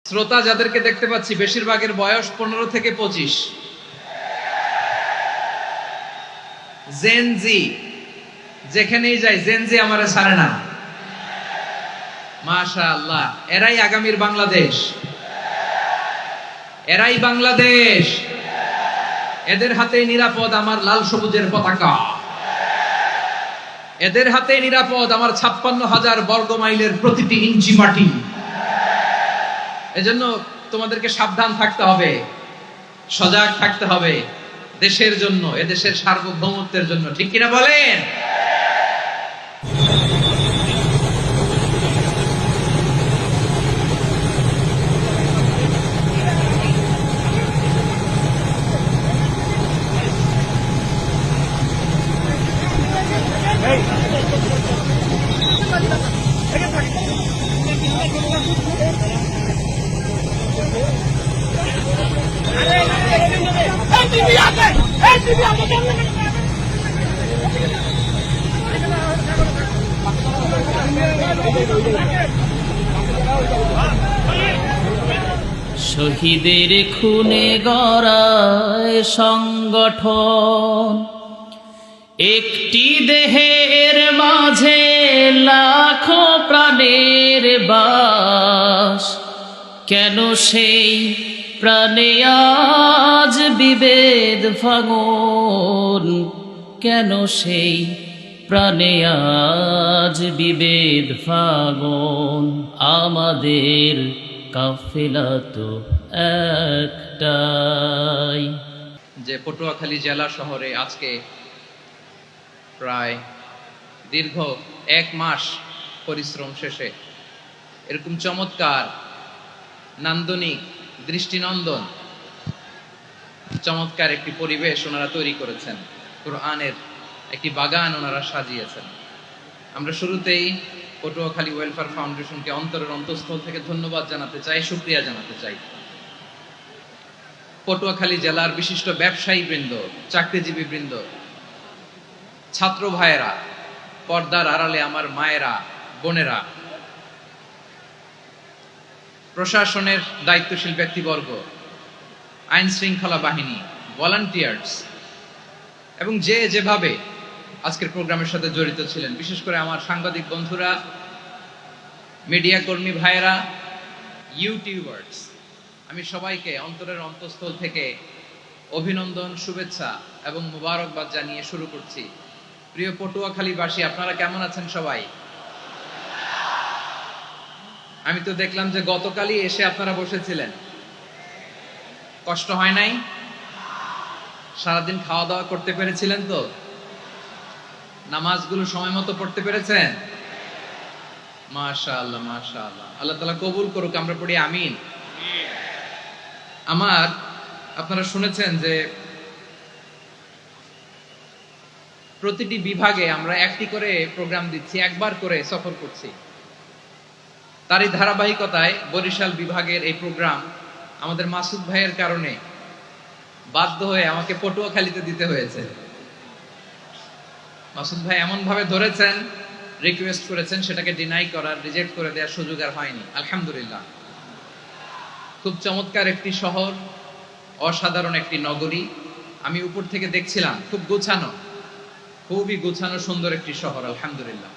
শ্রোতা যাদেরকে দেখতে পাচ্ছি বেশিরভাগের বয়স 15 থেকে 25। জেনজি, যেখানেই যাই জেনজি আমারে ছাড়ে না। মাশাআল্লাহ, এরাই আগামীর বাংলাদেশ, এরাই বাংলাদেশ। এদের হাতে নিরাপদ আমার লাল সবুজের পতাকা, এদের হাতে নিরাপদ আমার 56,000 বর্গ মাইলের প্রতিটি ইঞ্চি মাটি। এজন্য তোমাদেরকে সাবধান থাকতে হবে, সজাগ থাকতে হবে দেশের জন্য, এদেশের সার্বভৌমত্বের জন্য। ঠিক কিনা বলেন? শহীদের খুনে গড়ায় সংগঠন, একটি দেহের মাঝে লাখো প্রাণের বাস। কেন সেই প্রাণে আজ বিভেদ ভাঙন? কেন সেই প্রাণে আজ বিভেদ ভাঙন? আমাদের কাফেলা তো একটাই। যে পটুয়াখালী জেলা শহরে আজকে প্রায় দীর্ঘ 1 মাস পরিশ্রম শেষে এরকম চমৎকার, নান্দনিক, দৃষ্টিনন্দন চমৎকার একটি পরিবেশ ওনারা তৈরি করেছেন। কোরআনের একটি বাগান ওনারা সাজিয়েছেন। আমরা শুরুতেই পটুয়াখালী ওয়েলফেয়ার ফাউন্ডেশনকে অন্তরের অন্তঃস্থল থেকে ধন্যবাদ জানাতে চাই, শুকরিয়া জানাতে চাই। পটুয়াখালী জেলার বিশিষ্ট ব্যবসায়ী বৃন্দ, চাকরিজীবী বৃন্দ, ছাত্র ভাইয়েরা, পর্দার আড়ালে আমার মায়েরা, বোনেরা, প্রশাসনের দায়িত্বশীল ব্যক্তিবর্গ, আইন শৃঙ্খলা বাহিনী, ভলান্টিয়ার্স এবং যে যেভাবে আজকের প্রোগ্রামের সাথে জড়িত ছিলেন, বিশেষ করে আমার সাংবাদিক বন্ধুরা, মিডিয়া কর্মী ভাইয়েরা, ইউটিউবার্স, আমি সবাইকে অন্তরের অন্তঃস্থল থেকে অভিনন্দন, শুভেচ্ছা এবং মোবারকবাদ জানিয়ে শুরু করছি। প্রিয় পটুয়াখালীবাসী, আপনারা কেমন আছেন সবাই? আমি তো দেখলাম যে গতকালই এসে আপনারা বসেছিলেন, কষ্ট হয় নাই? সারাদিন খাওয়া দাওয়া করতে পেরেছিলেন তো? নামাজগুলো সময় মতো পড়তে পেরেছেন? মাশাআল্লাহ, মাশাআল্লাহ। আল্লাহ তাআলা কবুল করুক, আমরা পড়ি আমিন। আপনারা শুনেছেন যে প্রতিটি বিভাগে আমরা একটি করে প্রোগ্রাম দিচ্ছি, একবার করে সফর করছি। তারই ধারাবাহিকতায় বরিশাল বিভাগের এই প্রোগ্রাম আমাদের মাসুদ ভাইয়ের কারণে বাধ্য হয়ে আমাকে পটুয়াখালীতে দিতে হয়েছে। মাসুদ ভাই এমন ভাবে ধরেছেন, রিকোয়েস্ট করেছেন, সেটাকে ডিনাই করার, রিজেক্ট করে দেওয়ার সুযোগ আর হয়নি। আলহামদুলিল্লাহ। খুব চমৎকার একটি শহর, অসাধারণ একটি নগরী। আমি উপর থেকে দেখছিলাম, খুব গোছানো, খুবই গোছানো, সুন্দর একটি শহর, আলহামদুলিল্লাহ।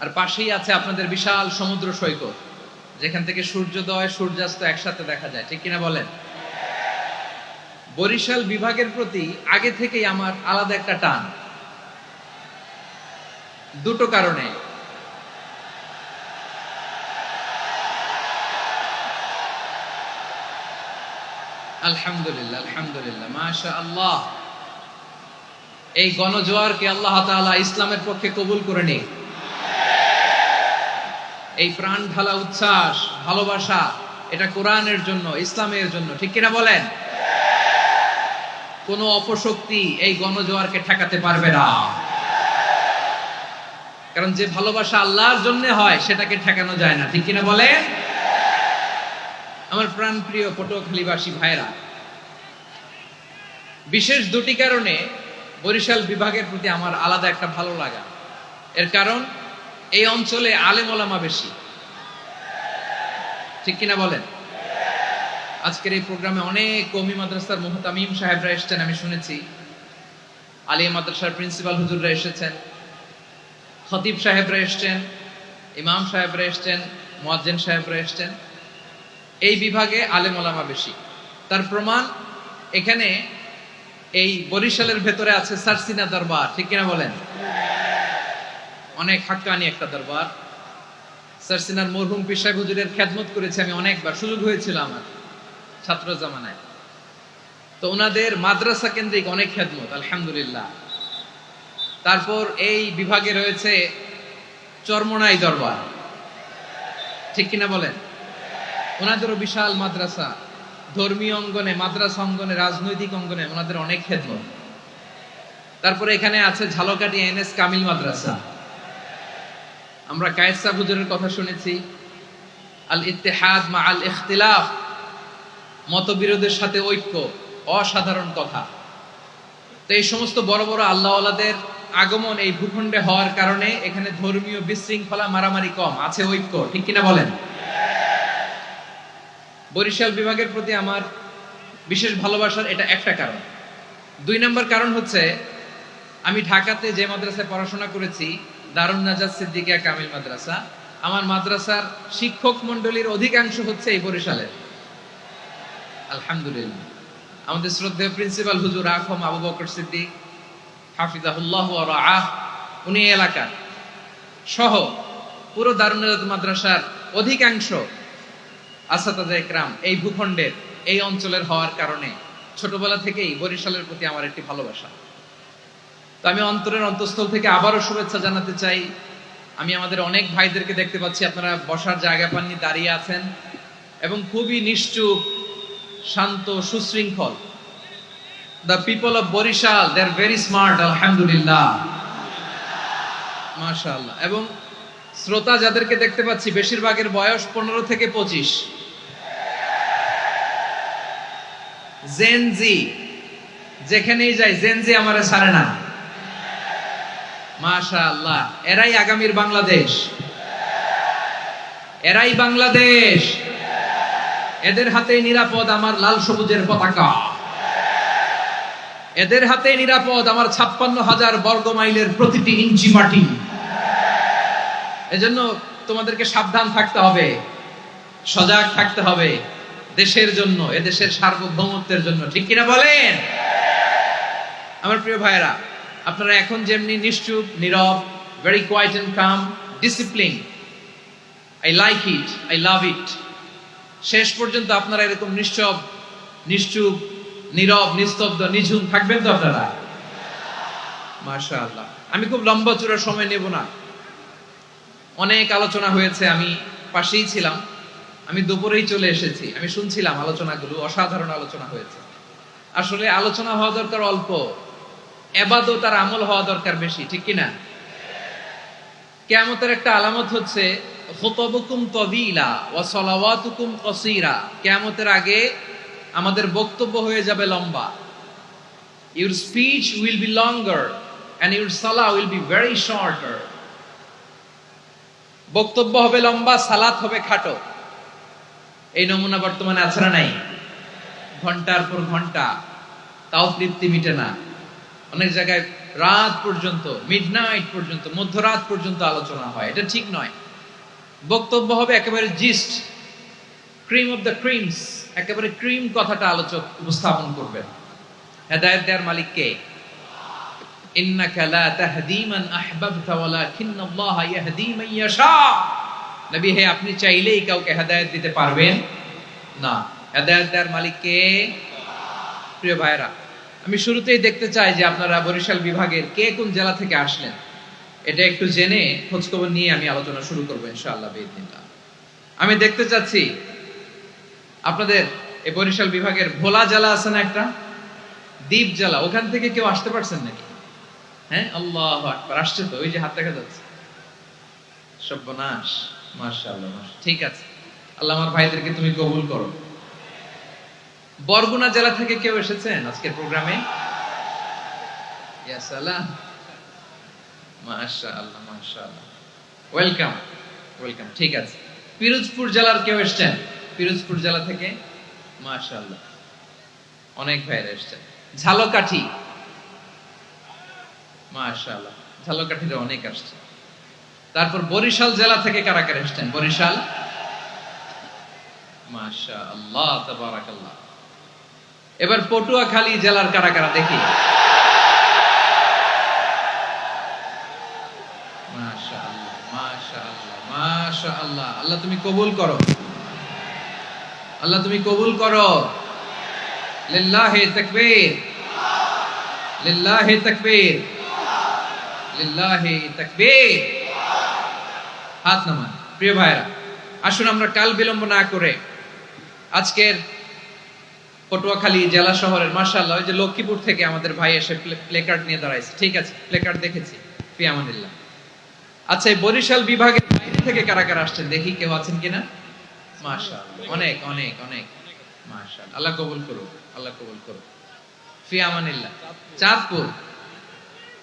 আর পাশেই আছে আপনাদের বিশাল সমুদ্র সৈকত, যেখান থেকে সূর্যোদয় সূর্যাস্ত একসাথে দেখা যায়। ঠিক কিনা বলেন? বরিশাল বিভাগের প্রতি আগে থেকেই আমার আলাদা একটা টান, দুটো কারণে। আলহামদুলিল্লাহ, আলহামদুলিল্লাহ, মাশাআল্লাহ। এই গণজোয়ারকে আল্লাহ তাআলা ইসলামের পক্ষে কবুল করে নিক। এই প্রাণ ঢালা উচ্ছ্বাস, ভালোবাসা, এটা কোরআনের জন্য, ইসলামের জন্য। ঠিক কিনা বলেন? কোনো অপশক্তি এই গণজোয়ারকে ঠেকাতে পারবে না, কারণ যে ভালোবাসা আল্লাহর জন্য হয় সেটাকে ঠেকানো যায় না। ঠিক কিনা বলেন? আমার প্রাণ প্রিয় পটুয়াখালীবাসী ভাইরা, বিশেষ দুটি কারণে বরিশাল বিভাগের প্রতি আমার আলাদা একটা ভালো লাগা। এর কারণ এই অঞ্চলে আলেম ওলামা বেশি। ঠিক কিনা বলেন? আজকের এই প্রোগ্রামে অনেক কওমি মাদ্রাসার মুহতামিম সাহেবরা এসেছেন, আমি শুনেছি। আলিয়া মাদ্রাসার প্রিন্সিপাল হুজুররা এসেছেন, খতিব সাহেবরা এসেছেন, ইমাম সাহেবরা এসেছেন, মুয়াজ্জিন সাহেবরা এসেছেন। এই বিভাগে আলেম ওলামা বেশি। তার প্রমাণ এখানে এই বরিশালের ভেতরে আছে সারসিনা দরবার, ঠিক কিনা বলেন? অনেক হাক্কানি একটা দরবার। সারসিনার মরহুম পীর সাহেব হুজুরের খেদমত করেছি আমি অনেকবার, সুযোগ হয়েছিল আমার ছাত্র জামানায়। তো ওনাদের মাদ্রাসা কেন্দ্রিক অনেক খেদমত, আলহামদুলিল্লাহ। তারপর এই বিভাগে রয়েছে চরমোনাই দরবার, ঠিক কিনা বলেন? ওনাদেরও বিশাল মাদ্রাসা, ধর্মীয় অঙ্গনে, মাদ্রাসা অঙ্গনে, রাজনৈতিক অঙ্গনে ওনাদের অনেক খেদমত। তারপরে এখানে আছে ঝালকাঠি এনএস কামিল মাদ্রাসা। আমরা কায়েস সাহেব হুজুরের কথা শুনেছি, আল ইত্তেহাদ মা আল ইখতিলাফ, মতবিরোধের সাথে ঐক্য, অসাধারণ কথা। তো এই সমস্ত বড় বড় আল্লাহওয়ালাদের আগমন এই ভূখণ্ডে হওয়ার কারণে এখানে ধর্মীয় বিশৃঙ্খলা, মারামারি কম, আছে ঐক্য, ঠিক কিনা বলেন? বরিশাল বিভাগের প্রতি আমার বিশেষ ভালোবাসার এটা একটা কারণ। 2 নম্বর কারণ হচ্ছে, আমি ঢাকাতে যে মাদ্রাসায় পড়াশোনা করেছি, দারুন নাজাত সিদ্দিকিয়া কামিল মাদ্রাসা, আমার মাদ্রাসার শিক্ষক মন্ডলীর অধিকাংশ হচ্ছে এই বরিশালের, আলহামদুলিল্লাহ। আমাদের শ্রদ্ধেয় প্রিন্সিপাল হুজুর আখম আবু বকর সিদ্দিক হাফিজাহুল্লাহ ওয়া রাআহ, উনি এলাকার সহ পুরো দারুন নাজাত মাদ্রাসার অধিকাংশ আসাতাজা ইকরাম এই ভূখণ্ডের, এই অঞ্চলের হওয়ার কারণে ছোটবেলা থেকেই বরিশালের প্রতি আমার একটি ভালোবাসা। তো আমি অন্তরের অন্তঃস্থল থেকে আবারও শুভেচ্ছা জানাতে চাই। আমি আমাদের অনেক ভাইদেরকে দেখতে পাচ্ছি, আপনারা বসার জায়গা পাননি, দাঁড়িয়ে আছেন এবং খুবই নিশ্চুপ, শান্ত, সুশৃঙ্খল। The people of Barishal, they are very smart, আলহামদুলিল্লাহ, মাশাআল্লাহ। এবং শ্রোতা যাদেরকে দেখতে পাচ্ছি, বেশিরভাগের বয়স 15 থেকে 25। জেনজি, যেখানেই যাই জেনজি আমারে ছাড়ে না, মাশাআল্লাহ। এরাই আগামীর বাংলাদেশ, এরাই বাংলাদেশ। এদের হাতে নিরাপদ আমার লাল সবুজের পতাকা, এদের হাতে নিরাপদ আমার 56,000 বর্গ মাইলের প্রতিটি ইঞ্চি মাটি। এজন্য তোমাদেরকে সাবধান থাকতে হবে, সজাগ থাকতে হবে দেশের জন্য, এদেশের সার্বভৌমত্বের জন্য, ঠিক কিনা বলেন? আমার প্রিয় ভাইরা, আপনারা এখন যেমনি নিশ্চুপ, নীরব, very quiet and calm, discipline, I like it, I love it, শেষ পর্যন্ত আপনারা এরকম নিশ্চুপ, নীরব, নিস্তব্ধ, নিঝুম থাকবেন তো আপনারা? মাশাআল্লাহ। আমি খুব লম্বা চূড়া সময় নেব না, অনেক আলোচনা হয়েছে, আমি পাশেই ছিলাম, আমি দুপুরেই চলে এসেছি, আমি শুনছিলাম আলোচনাগুলো, অসাধারণ আলোচনা হয়েছে। আসলে আলোচনা হওয়া দরকার অল্প, ইবাদত আর আমল হওয়া দরকার বেশি, ঠিক কিনা? কিয়ামতের একটা আলামত হচ্ছে খুতুবুকুম তাওয়িলা ওয়া সালাওয়াতুকুম কাসীরা। কিয়ামতের আগে আমাদের বক্তব্য হয়ে যাবে লম্বা। Your speech will be longer and your salah will be very shorter. বক্তব্য হবে লম্বা, সালাত হবে খাটো। এই নমুনা বর্তমানে আছে না নাই? ঘন্টার পর ঘন্টা, তাও তৃপ্তি মিটে না। অনেক জায়গায় রাত পর্যন্ত, মিডনাইট পর্যন্ত, মধ্যরাত পর্যন্ত আলোচনা হয়, এটা ঠিক নয়। বক্তব্য হবে একেবারে gist, cream of the creams, একেবারে ক্রিম কথাটা আলোচক উপস্থাপন করবেন। হেদায়েত দেওয়ার মালিক কে? ইন্নাকা লা তাহদি মান আহবাবতা ওয়ালাকিন্নাল্লাহা ইয়াহদি মান ইয়াশা। নবী হে, আপনি চাইলেই কাউকে হেদায়েত দিতে পারবেন না, হেদায়েত দেওয়ার মালিক কে? প্রিয় ভাইরা, আমি শুরুতেই দেখতে চাই যে আপনারা বরিশাল বিভাগের কে কোন জেলা থেকে আসলেন, এটা একটু জেনে খোঁজখবর নিয়ে আমি আলোচনা শুরু করবো ইনশাআল্লাহ বিইذنিল্লাহ। আমি দেখতে চাচ্ছি আপনাদের এই বরিশাল বিভাগের ভোলা জেলা আছে না একটা, দ্বীপ জেলা, ওখান থেকে কেউ আসতে পারছেন নাকি? হ্যাঁ, আল্লাহু আকবার, আসছে তো, ওই যে হাত দেখা যাচ্ছে। সর্বনাশ, মাশাআল্লাহ, ঠিক আছে, আল্লাহ আমার ভাইদেরকে তুমি কবুল করো। বরগুনা জেলা থেকে কেউ এসেছেন আজকের প্রোগ্রামে? ইয়া সালাম, মাশাআল্লাহ, মাশাআল্লাহ, ওয়েলকাম, ওয়েলকাম, ঠিক আছে। পিরোজপুর জেলার কেউ এসেছেন? পিরোজপুর জেলা থেকে, মাশাআল্লাহ অনেক ভাইরা এসছেন। ঝালকাঠি, মাশাআল্লাহ ঝালকাঠির অনেক আসছে। তারপর বরিশাল জেলা থেকে কারা কারা এসছেন? বরিশাল, মাশাআল্লাহ তাবারাকাল্লাহ। এবার পটুয়াখালী জেলার কারা কারা দেখি? মাশাআল্লাহ মাশাআল্লাহ মাশাআল্লাহ। আল্লাহ তুমি কবুল করো, আল্লাহ তুমি কবুল করো। লিল্লাহি তাকবীর, লিল্লাহি তাকবীর, লিল্লাহি তাকবীর। হাত নামান। প্রিয় ভাইরা, আসুন আমরা কাল বিলম্ব না করে আজকের পটুয়াখালী জেলা শহরের, মাশাআল্লাহ ওই যে লক্ষ্মীপুর থেকে আমাদের ভাই এসে প্লেকার্ড নিয়ে দাঁড়াইছে, ঠিক আছে প্লেকার্ড দেখেছি, ফি আমানিল্লাহ। আচ্ছা, এই বরিশাল বিভাগের বাইরে থেকে কারা কারা আসছেন দেখি, কেউ আছেন কিনা? মাশাআল্লাহ অনেক অনেক অনেক, মাশাআল্লাহ। আল্লাহ কবুল করুক, আল্লাহ কবুল করুক, ফি আমানিল্লাহ। চাঁদপুর,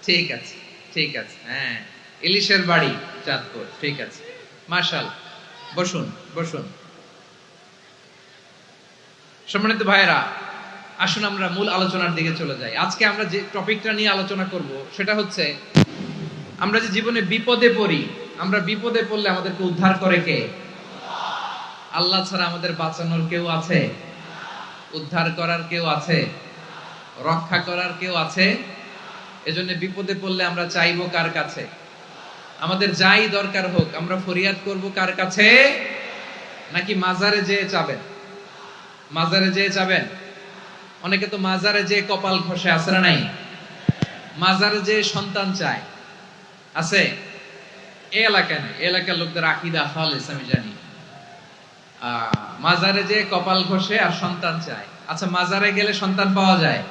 ঠিক আছে ঠিক আছে, হ্যাঁ ইলিশের বাড়ি চাঁদপুর, ঠিক আছে মাশাআল্লাহ। বসুন বসুন। সম্মানিত ভাইয়েরা, আসুন আমরা মূল আলোচনার দিকে চলে যাই। আজকে আমরা যে টপিকটা নিয়ে আলোচনা করব সেটা হচ্ছে, আমরা যে জীবনে বিপদে পড়ি, আমরা বিপদে পড়লে আমাদেরকে উদ্ধার করে কে? আল্লাহ ছাড়া আমাদের বাঁচানোর কেউ আছে? উদ্ধার করার কেউ আছে? রক্ষা করার কেউ আছে? এজন্য বিপদে পড়লে আমরা চাইবো কার কাছে? আমাদের যাই দরকার হোক আমরা ফরিয়াদ করব কার কাছে? নাকি মাজারে যেয়ে চাবেন? মাজারে যেয়ে চাবেন? অনেকে তো মাজারে যেয়ে কপাল ঘষে, আছে না নাই? মাজারে যেয়ে সন্তান চায়, আছে? এই এলাকায় নাই, এলাকার লোকদের আকীদা খালেস আমি জানি। মাজারে যেয়ে কপাল ঘষে আর সন্তান চায়। আচ্ছা, মাজারে গেলে সন্তান পাওয়া যায়?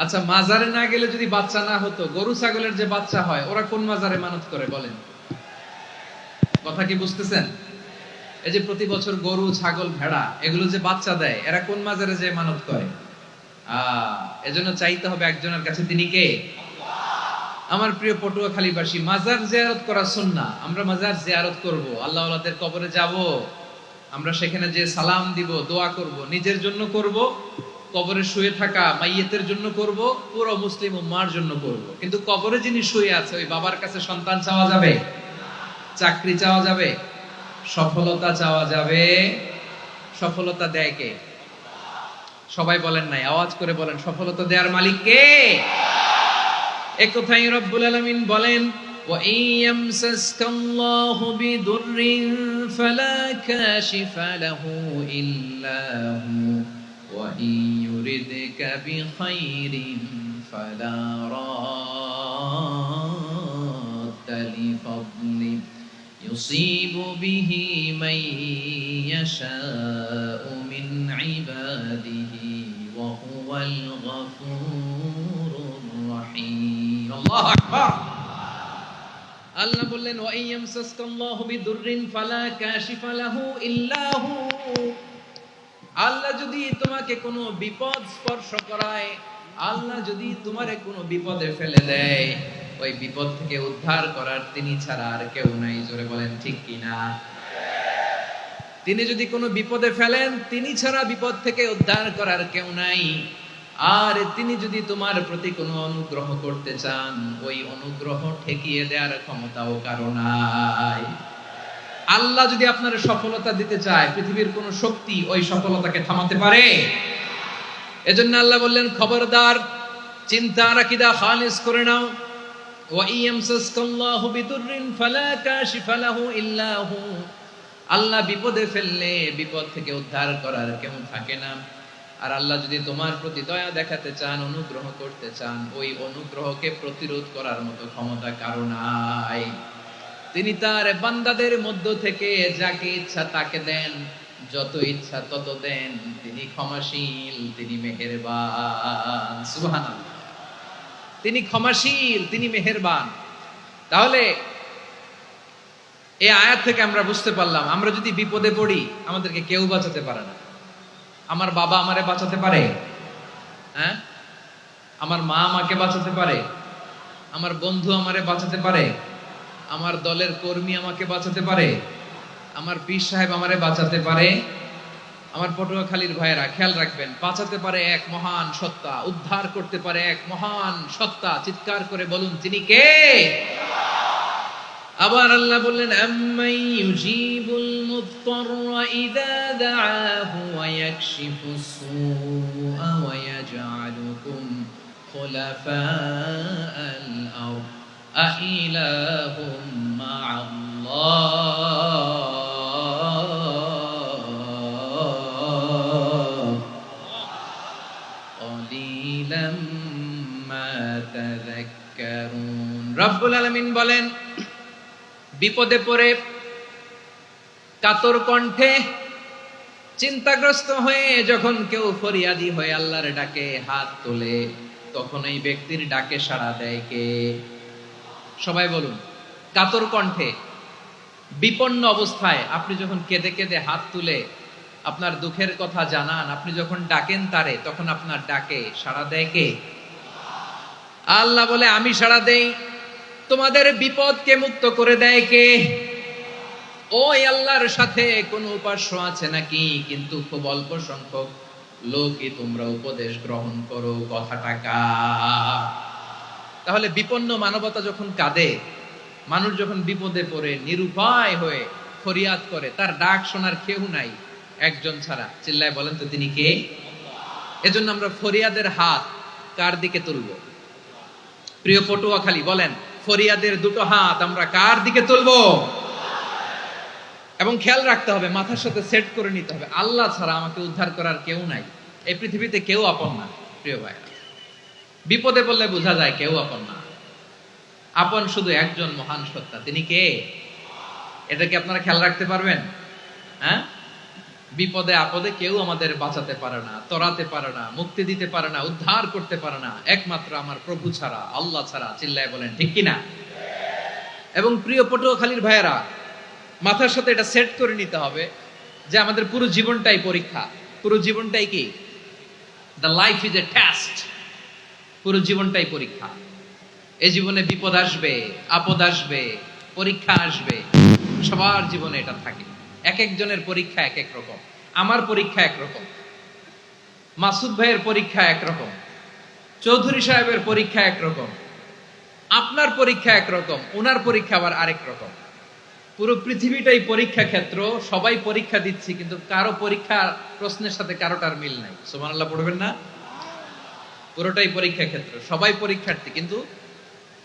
আচ্ছা, মাজারে না গেলে যদি বাচ্চা না হতো, গরু ছাগলের যে বাচ্চা হয় ওরা কোন মাজারে মানত করে বলেন? কথা কি বুঝতেছেন? এই যে প্রতি বছর গরু ছাগল ভেড়া এগুলো যে বাচ্চা দেয়, এরা কোন মাজারে যে মানত করে? এজন্য চাইতে হবে একজনের কাছে, তিনি কে? আমার প্রিয় পটুয়াখালীবাসী, মাজার জিয়ারত করা সুন্নাহ। আমরা মাজার জিয়ারত করব, আল্লাহ ওয়ালাদের কবরে যাব, আমরা সেখানে যে সালাম দিব, দোয়া করব, নিজের জন্য করব, কবরে শুয়ে থাকা মাইয়েতের জন্য করব, পুরো মুসলিম উম্মার জন্য করব। কিন্তু কবরে যিনি শুয়ে আছে ওই বাবার কাছে সন্তান চাওয়া যাবে? চাকরি চাওয়া যাবে? সফলতা চাওয়া যাবে? সফলতা দেয় কে? সবাই বলেন নাই, আওয়াজ করে বলেন, সফলতা দেওয়ার মালিক কে? এক কথাই রব্বুল আলামিন বলেন, ওয়া ইয়ামসাসকাল্লাহু বিদুররিন ফালা কাশিফা লাহু ইল্লা হু ওয়া ইয়ুরিদকা বিখাইরিন ফালা রাদ্দা লিফাদলি ইউসিবু বিহি মান ইয়াশাউ মিন ইবাদিহি ওয়া হুয়াল গফুরুর রহিম। আল্লাহু আকবার। আল্লাহ বললেন, ওয়া ইয়ামসাসকাল্লাহু বিদুররিন ফালা কাশিফা লাহু ইল্লা হু। আল্লাহ যদি তোমাকে কোনো বিপদ স্পর্শ করায়, আল্লাহ যদি তোমারে কোনো বিপদে ফেলে দেয়, ওই বিপদ থেকে উদ্ধার করার তিনি ছাড়া আর কেউ নাই। জোরে বলেন ঠিক কিনা? তিনি যদি কোনো বিপদে ফেলেন, তিনি ছাড়া বিপদ থেকে উদ্ধার করার কেউ নাই। আর তিনি যদি তোমার প্রতি কোনো অনুগ্রহ করতে চান, ওই অনুগ্রহ ঠেকিয়ে দেওয়ার ক্ষমতাও কারো নাই। আল্লাহ যদি আপনার সফলতা দিতে চায়, পৃথিবীর কোন শক্তি ওই সফলতাকে থামাতে পারে? এজন্য আল্লাহ বললেন, খবরদার, চিন্তার আকীদা খালিস করে নাও। ওয়া ইয়ামসাসকাল্লাহু বিদুররিন ফালা কাশিফা লাহু ইল্লা হু। আল্লাহ বিপদে ফেললে বিপদ থেকে উদ্ধার করার কেউ থাকে না। আর আল্লাহ যদি তোমার প্রতি দয়া দেখাতে চান, অনুগ্রহ করতে চান, ওই অনুগ্রহকে প্রতিরোধ করার মতো ক্ষমতা কারো নাই। তিনি তার বান্দাদের মধ্য থেকে যাকে ইচ্ছা তাকে দেন, যত ইচ্ছা তত দেন। তিনি ক্ষমাশীল, তিনি মেহেরবান। সুবহানাল্লাহ। তিনি ক্ষমাশীল, তিনি মেহেরবান। তাহলে এই আয়াত থেকে আমরা বুঝতে পারলাম, আমরা যদি বিপদে পড়ি আমাদেরকে কেউ বাঁচাতে পারে না। আমার বাবা আমারে বাঁচাতে পারে? হ্যাঁ? আমার মা আমাকে বাঁচাতে পারে? আমার বন্ধু আমারে বাঁচাতে পারে? আমার দলের কর্মী আমাকে বাঁচাতে পারে? আমার পীর সাহেব আমারে বাঁচাতে পারে? আমার পটুয়াখালীর ভাইয়েরা খেয়াল রাখবেন, বাঁচাতে পারে এক মহান সত্তা, উদ্ধার করতে পারে এক মহান সত্তা। চিৎকার করে বলুন, তিনি কে? আবার আল্লাহ বললেন, আম্মান ইউজিবুল মুত্তাররা ইযা দাআহু ওয়া ইয়াকশিফুস সুআ ওয়া ইয়াজআলুকুম খুলাফাআল আরদ আইলাহুম মা'আল্লাহ ক্বালিলাম মা তাযাক্কারুন। রব্বুল আলামিন বলেন, বিপদে পড়ে কাতর কণ্ঠে চিন্তাগ্রস্ত হয়ে যখন কেউ ফরিয়াদি হয়ে আল্লাহর ডাকে হাত তোলে, তখন এই ব্যক্তির ডাকে সাড়া দেয় কে? সবাই বলুন। কাতর কণ্ঠে বিপন্ন অবস্থায় আপনি যখন কেঁদে কেঁদে হাত তুলে আপনার দুঃখের কথা জানান, আপনি যখন ডাকেন তারে, তখন আপনার ডাকে সাড়া দেয় কে? আল্লাহ বলে, আমি সাড়া দেই। তোমাদের বিপদকে মুক্ত করে দেয় কে? ওই আল্লাহর সাথে কোন উপাস্য আছে নাকি? কিন্তু খুব অল্প সংখ্যক লোকই তোমরা উপদেশ গ্রহণ করো। কথাটা কার? তাহলে বিপন্ন মানবতা যখন কাঁদে, মানুষ যখন বিপদে পড়ে নিরুপায় হয়ে ফরিয়াদ করে, তার ডাক শোনার কেউ নাই একজন ছাড়া। চিল্লায় বলেন তো, তিনি কে? এজন্য আমরা ফরিয়াদের হাত কার দিকে তুলব? প্রিয় পটুয়াখালী বলেন, ফরিয়াদের দুটো হাত আমরা কার দিকে তুলবো? এবং খেয়াল রাখতে হবে, মাথার সাথে সেট করে নিতে হবে, আল্লাহ ছাড়া আমাকে উদ্ধার করার কেউ নাই। এই পৃথিবীতে কেউ আপন না। প্রিয় ভাইরা, বিপদে পড়লে বোঝা যায় কেউ আপন না। আপন শুধু একজন মহান সত্তা। তিনি কে? এটা কি আপনারা খেয়াল রাখতে পারবেন? হ্যাঁ, বিপদে আপদে কেউ আমাদের বাঁচাতে পারে না, তরাতে পারে না, মুক্তি দিতে পারে না, উদ্ধার করতে পারে না, একমাত্র আমার প্রভু ছাড়া, আল্লাহ ছাড়া। চিল্লায় বলেন ঠিক কিনা? এবং প্রিয় পটুয়াখালীর ভাইয়েরা, মাথার সাথে এটা সেট করে নিতে হবে যে আমাদের পুরো জীবনটাই পরীক্ষা। পুরো জীবনটাই কি? The life is a test. পুরো জীবনটাই পরীক্ষা। এই জীবনে বিপদ আসবে, আপদ আসবে, পরীক্ষা আসবে, সবার জীবনে এটা থাকে। এক একজনের পরীক্ষা এক এক রকম। আমার পরীক্ষা একরকম, মাসুদ ভাইয়ের পরীক্ষা একরকম, চৌধুরী সাহেবের পরীক্ষা একরকম, আপনার পরীক্ষা একরকম, ওনার পরীক্ষা আবার আরেক রকম। পুরো পৃথিবীটাই পরীক্ষা ক্ষেত্র। সবাই পরীক্ষা দিচ্ছি, কিন্তু কারো পরীক্ষা প্রশ্নের সাথে কারোটার মিল নাই। সুবহানাল্লাহ পড়বেন না? পুরোটাই পরীক্ষা ক্ষেত্র, সবাই পরীক্ষার্থী, কিন্তু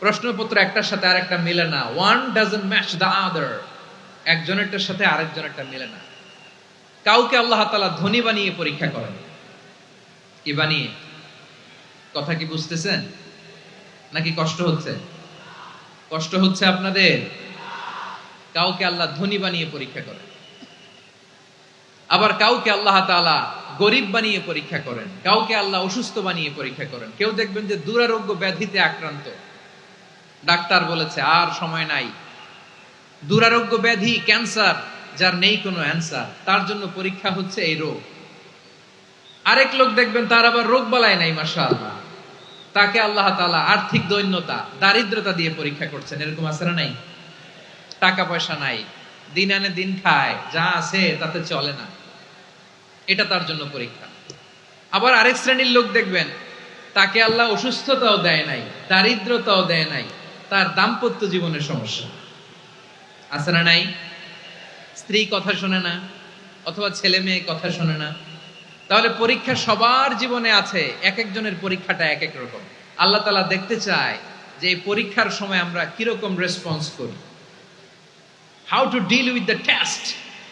প্রশ্নপত্র একটার সাথে আরেকটা মিলে না। One doesn't match the other. একজনেরটার সাথে আরেকজনেরটা মিলে না। কাউকে আল্লাহ তাআলা ধনী বানিয়ে পরীক্ষা করেন। কি বানিয়ে? কথা কি বুঝতেছেন নাকি কষ্ট হচ্ছে? কষ্ট হচ্ছে আপনাদের? কাউকে আল্লাহ ধনী বানিয়ে পরীক্ষা করেন, আবার কাউকে আল্লাহ তাআলা গরিব বানিয়ে পরীক্ষা করেন, কাউকে আল্লাহ অসুস্থ বানিয়ে পরীক্ষা করেন। কেউ দেখবেন যে দুরারোগ্য ব্যাধিতে আক্রান্ত, ডাক্তার বলেছে আর সময় নাই, দুরারোগ্য ব্যাধি, ক্যান্সার, যার নেই কোনো অ্যান্সার, তার জন্য পরীক্ষা হচ্ছে এই রোগ। আরেক লোক দেখবেন তার আবার রোগ বালাই নাই, মাশাআল্লাহ, তাকে আল্লাহ তাআলা আর্থিক দৈন্যতা, দারিদ্রতা দিয়ে পরীক্ষা করছেন। এরকম আছে না নাই? টাকা পয়সা নাই, দিন আনে দিন খায়, যা আছে তাতে চলে না, এটা তার জন্য পরীক্ষা। আবার আরেক শ্রেণীর লোক দেখবেন তাকে আল্লাহ অসুস্থতাও দেয় নাই, দারিদ্রতাও দেয় নাই, তার দাম্পত্য জীবনের সমস্যা আছে না নাই? স্ত্রী কথা শোনে না, অথবা ছেলে মেয়ে কথা শোনে না। তাহলে পরীক্ষা সবার জীবনে আছে, এক একজনের পরীক্ষাটা এক এক রকম। আল্লাহ তাআলা দেখতে চায় যে এই পরীক্ষার সময় আমরা কিরকম রেসপন্স করি। How to deal with the test,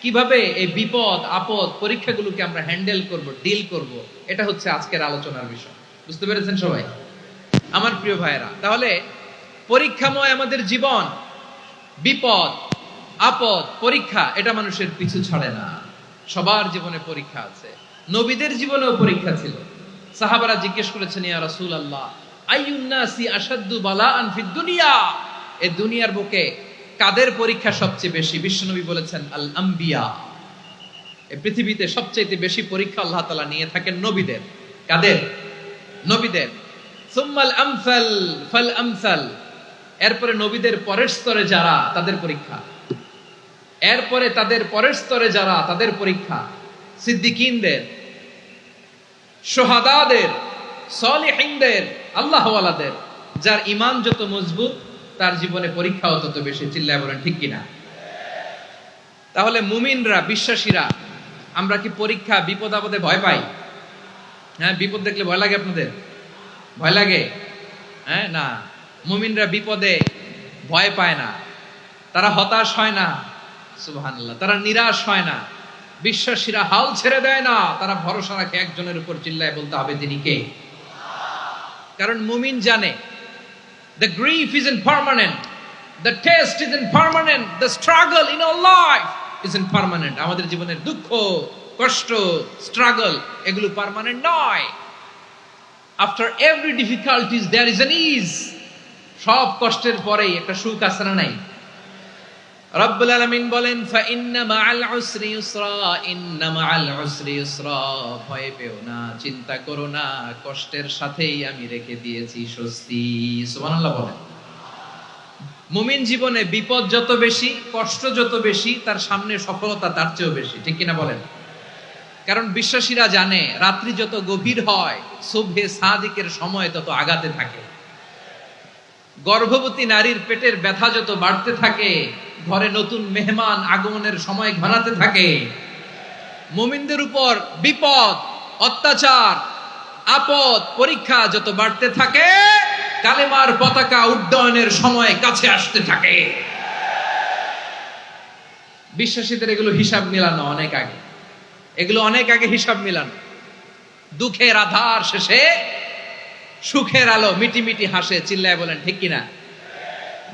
কিভাবে এই বিপদ আপদ পরীক্ষাগুলোকে আমরা হ্যান্ডেল করব, ডিল করব, এটা হচ্ছে আজকের আলোচনার বিষয়। বুঝতে পেরেছেন সবাই? আমার প্রিয় ভাইয়েরা, তাহলে পরীক্ষাময় আমাদের জীবন, বিপদ আপদ পরীক্ষা, এটা মানুষের পিছু ছাড়ে না। সবার জীবনে পরীক্ষা আছে। নবীদের জীবনেও পরীক্ষা ছিল। সাহাবারা জিজ্ঞেস করেছেন, ইয়া রাসূলুল্লাহ, আইয়ুন নাসি আশাদ্দু বালাআন ফিদ দুনিয়া, এই দুনিয়ার বুকে কাদের পরীক্ষা সবচেয়ে বেশি? বিশ্বনবী বলেছেন, আল আম্বিয়া। এই পৃথিবীতে সবচেয়ে বেশি পরীক্ষা আল্লাহ তাআলা নিয়ে থাকেন নবীদের। কাদের? নবীদের। সুম্মাল আমসাল ফাল আমসাল, এরপরে নবীদের পরের স্তরে যারা, তাদের পরীক্ষা। এরপরে তাদের পরের স্তরে যারা, তাদের পরীক্ষা। সিদ্দিকিনদের, শুহাদাদের, সলিহিনদের, আল্লাহওয়ালাদের। যার ঈমান যত মজবুত তার জীবনে পরীক্ষাও তত বেশি। চিল্লায় বলেন ঠিক কিনা? তাহলে মুমিনরা, বিশ্বাসীরা, আমরা কি পরীক্ষা, বিপদ আপদে ভয় পাই? হ্যাঁ, বিপদ দেখলে ভয় লাগে আপনাদের? ভয় লাগে? হ্যাঁ, না, মুমিনরা বিপদে ভয় পায় না, তারা হতাশ হয় না, সুবহানাল্লাহ, তারা নিরাশ হয় না। বিশ্বাসীরা হাল ছেড়ে দেয় না, তারা ভরসা রাখে একজনের উপর। চিল্লায় বলতে হবে তিনি কে? কারণ মুমিন জানে the grief isn't permanent, the test isn't permanent, the struggle in our life isn't permanent. আমাদের জীবনের দুঃখ, কষ্ট, স্ট্রাগল এগুলো পার্মানেন্ট নয়। After every difficulties there is an ease. সব কষ্টের পরেই একটা সুখ আছে না নাই? রব্বুল আলামিন বলেন ফা ইন্না মাআল উসরি ইউসরা, ইন্না মাআল উসরি ইউসরা। ভয় পেও না, চিন্তা করো না, কষ্টের সাথেই আমি রেখে দিয়েছি স্বস্তি। সুবহানাল্লাহ বলেন। মুমিন জীবনে বিপদ যত বেশি, কষ্ট যত বেশি, তার সামনে সফলতা তার চেয়েও বেশি। ঠিক কিনা বলেন? কারণ বিশ্বাসীরা জানে রাত্রি যত গভীর হয়, সুবহে সাদিকের সময় তত আগাতে থাকে। গর্ভবতী নারীর পেটের ব্যথা যত বাড়তে থাকে, ঘরে নতুন মেহমান আগমনের সময় ঘনাতে থাকে। মুমিনদের উপর বিপদ, অত্যাচার, আপদ, পরীক্ষা যত বাড়তে থাকে, কালেমার পতাকা উড্ডয়নের সময় কাছে আসতে থাকে। বিশ্বাসীদের এগুলো হিসাব মিলানো অনেক আগে, এগুলো অনেক আগে হিসাব মিলানো। দুঃখের আধার শেষে সুখের আলো মিটি মিটি হাসে। চিল্লায় বলেন ঠিক কিনা?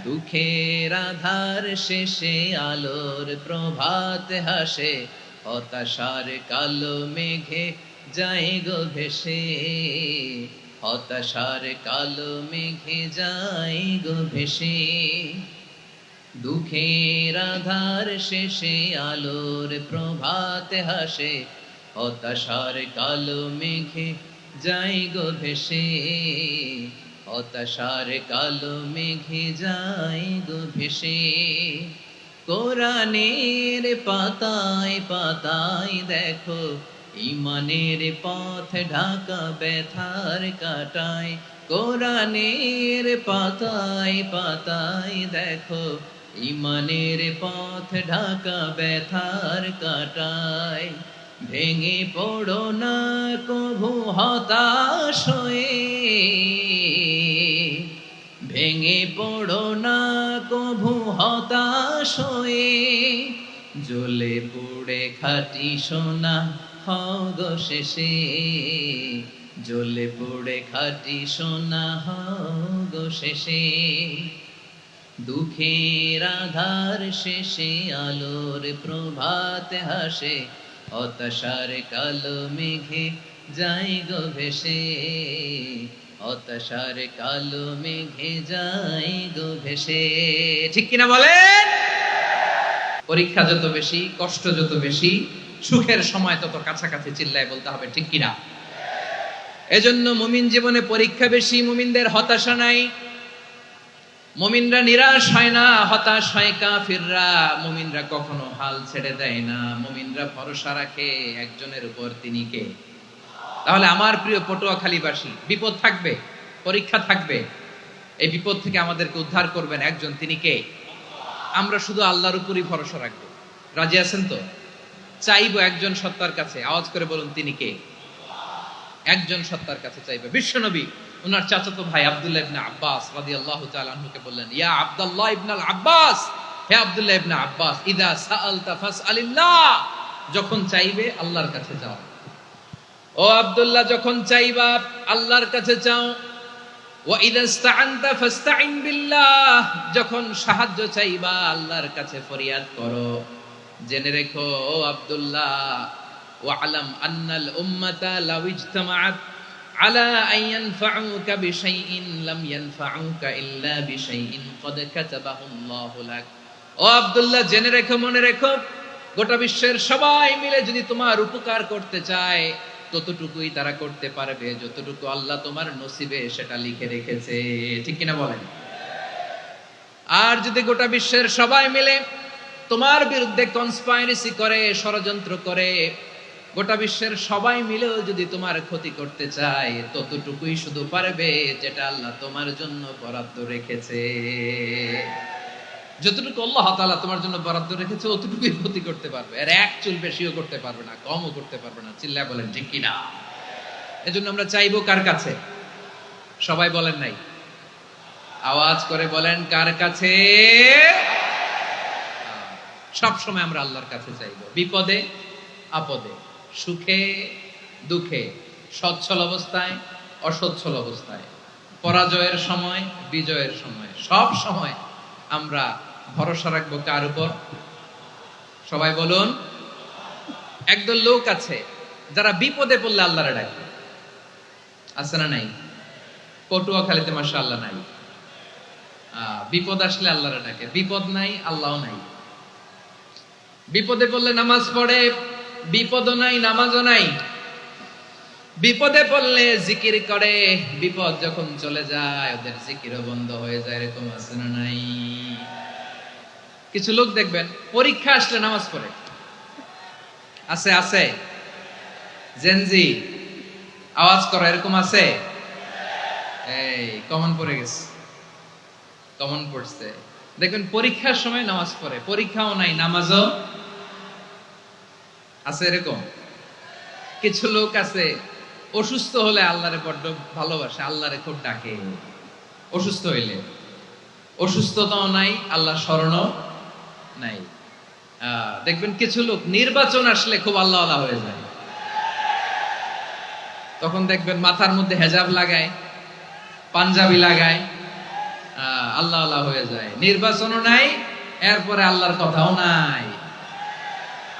দুঃখের আধার শেষে আলোর প্রভাত হাসে, হতাশার কালো মেঘে যায় গো ভেসে, হতাশার কালো মেঘে যায় গো ভেসে। দুঃখের আধার শেষে আলোর প্রভাত হাসে, হতাশার কালো মেঘে যায় গো ভেসে, হতাশার কালো মেঘে যায় গো ভেসে। কোরআনের পাতায় পাতায় দেখো, ঈমানের পথ ঢাকা ব্যথার কাটায়। কোরআনের পাতায় পাতায় দেখো, ঈমানের পথ ঢাকা ব্যথার কাটায়। ভেঙে পড়ো না কভু হতাশ হয়ে, ভেঙে পড়ো না কভু হতাশ হয়ে। জ্বলে পুড়ে খাঁটি সোনা হও গো শেষে, জ্বলে পুড়ে খাঁটি সোনা হও গো শেষে। দুঃখের আধার শেষে আলোর প্রভাত হাসে, হতাশার কালো মেঘে যায় গো ভেসে, হতাশার কালো মেঘে যায় গো ভেসে। ঠিক কিনা বলেন? পরীক্ষা যত বেশি, কষ্ট যত বেশি, সুখের সময় তত কাছাকাছি। চিল্লায় বলতে হবে ঠিক কিনা? এজন্য মুমিন জীবনে পরীক্ষা বেশি, মুমিনদের হতাশা নাই। মুমিনরা নিরাশ হয় না, হতাশ হয় কাফিররা। মুমিনরা কখনো হাল ছেড়ে দেয় না, মুমিনরা ভরসা রাখে একজনের উপর, তিনি কে? তাহলে আমার প্রিয় পটুয়াখালীবাসী, বিপদ থাকবে, পরীক্ষা থাকবে, এই বিপদ থেকে আমাদেরকে উদ্ধার করবেন একজন, তিনি কে? আমরা শুধু আল্লাহর উপরই ভরসা রাখবো। রাজি আছেন তো? চাইবো একজন সত্তার কাছে। আওয়াজ করে বলুন তিনি কে? একজন সত্তার কাছে চাইবে। বিশ্বনবী ওনার চাচাতো ভাই আব্দুল্লাহ ইবনে আব্বাস রাদিয়াল্লাহু তাআলা আনহুকে বললেন, ইয়া আব্দুল্লাহ ইবনে আব্বাস, হে আব্দুল্লাহ ইবনে আব্বাস, ইদা সাআলতা ফাসআলিল্লাহ, যখন চাইবে আল্লাহর কাছে যাও। ও আব্দুল্লাহ, যখন চাইবা আল্লাহর কাছে চাও। ওয়া ইদা ইসতাআনতা ফাসতাইন বিল্লাহ, যখন সাহায্য চাইবা আল্লাহর কাছে ফরিয়াদ করো। জেনে রেখো ও আব্দুল্লাহ, ওয়া'লাম আন্নাল উম্মাতা লাউ ইজতামাআত আলা আন ইয়ানফাউকা বিশাইইন লাম ইয়ানফাউকা ইল্লা বিশাইইন ক্বাদ কাতাবাহু আল্লাহু লাক। ও আব্দুল্লাহ, জেনে রেখো, মনে রেখো, গোটা বিশ্বের সবাই মিলে যদি তোমার উপকার করতে চায়, ততটুকুই তারা করতে পারবে যতটুকু আল্লাহ তোমার নসিবে সেটা লিখে রেখেছে। ঠিক কিনা বলেন? আর যদি গোটা বিশ্বের সবাই মিলে তোমার বিরুদ্ধে কনস্পাইরেসি করে, ষড়যন্ত্র করে, গোটা বিশ্বের সবাই মিলেও যদি তোমার ক্ষতি করতে চায়, ততটুকুই শুধু পারবে যেটা আল্লাহ তোমার জন্য বরাদ্দ রেখেছে। যতটুকু আল্লাহ তাআলা তোমার জন্য বরাদ্দ রেখেছে অতটুকুই ক্ষতি করতে পারবে, আর এক চুল বেশিও করতে পারবে না, কমও করতে পারবে না। চিল্লায় বলেন ঠিক কিনা? এজন্য আমরা চাইবো কার কাছে? সবাই বলেন নাই, আওয়াজ করে বলেন কার কাছে? সব সময় আমরা আল্লাহর কাছে চাইবো, বিপদে আপদে, সুখে দুঃখে, সচ্ছল অবস্থায় অসচ্ছল অবস্থায়, পরাজয়ের সময় বিজয়ের সময়, সব সময় আমরা ভরসা রাখবো কার উপর? সবাই বলুন। একদল লোক আছে যারা বিপদে পড়লে আল্লাহরে ডাকে, আছে না নাই? পটুয়াখালীতে মাশাআল্লাহ নাই। বিপদ আসলে আল্লাহরে ডাকে, বিপদ নাই আল্লাহও নাই। বিপদে পড়লে নামাজ পড়ে, বিপদও নাই নামাজও নাই। বিপদে পড়লে জিকির করে, বিপদ যখন চলে যায় ওদের জিকিরও বন্ধ হয়ে যায়। এরকম আছে না নাই? কিছু লোক দেখবেন পরীক্ষা আসলে নামাজ পড়ে, আছে আছে। জেনজি আওয়াজ করো, এরকম আছে? এই কমন পড়ে গেছে, কমন পড়ছে। দেখবেন পরীক্ষার সময় নামাজ পড়ে, পরীক্ষাও নাই নামাজও আছে। এরকম কিছু লোক আছে অসুস্থ হলে আল্লাহরে বড্ড ভালোবাসে, আল্লাহরে খুব ডাকে। অসুস্থ হইলে অসুস্থতাও নাই, আল্লাহ স্মরণও নাই। দেখবেন কিছু লোক নির্বাচন আসলে খুব আল্লাহ আল্লাহ হয়ে যায়। তখন দেখবেন মাথার মধ্যে হেজাব লাগায়, পাঞ্জাবি লাগায়, আল্লাহ আল্লাহ হয়ে যায়। নির্বাচনও নাই, এরপরে আল্লাহর কথাও নাই।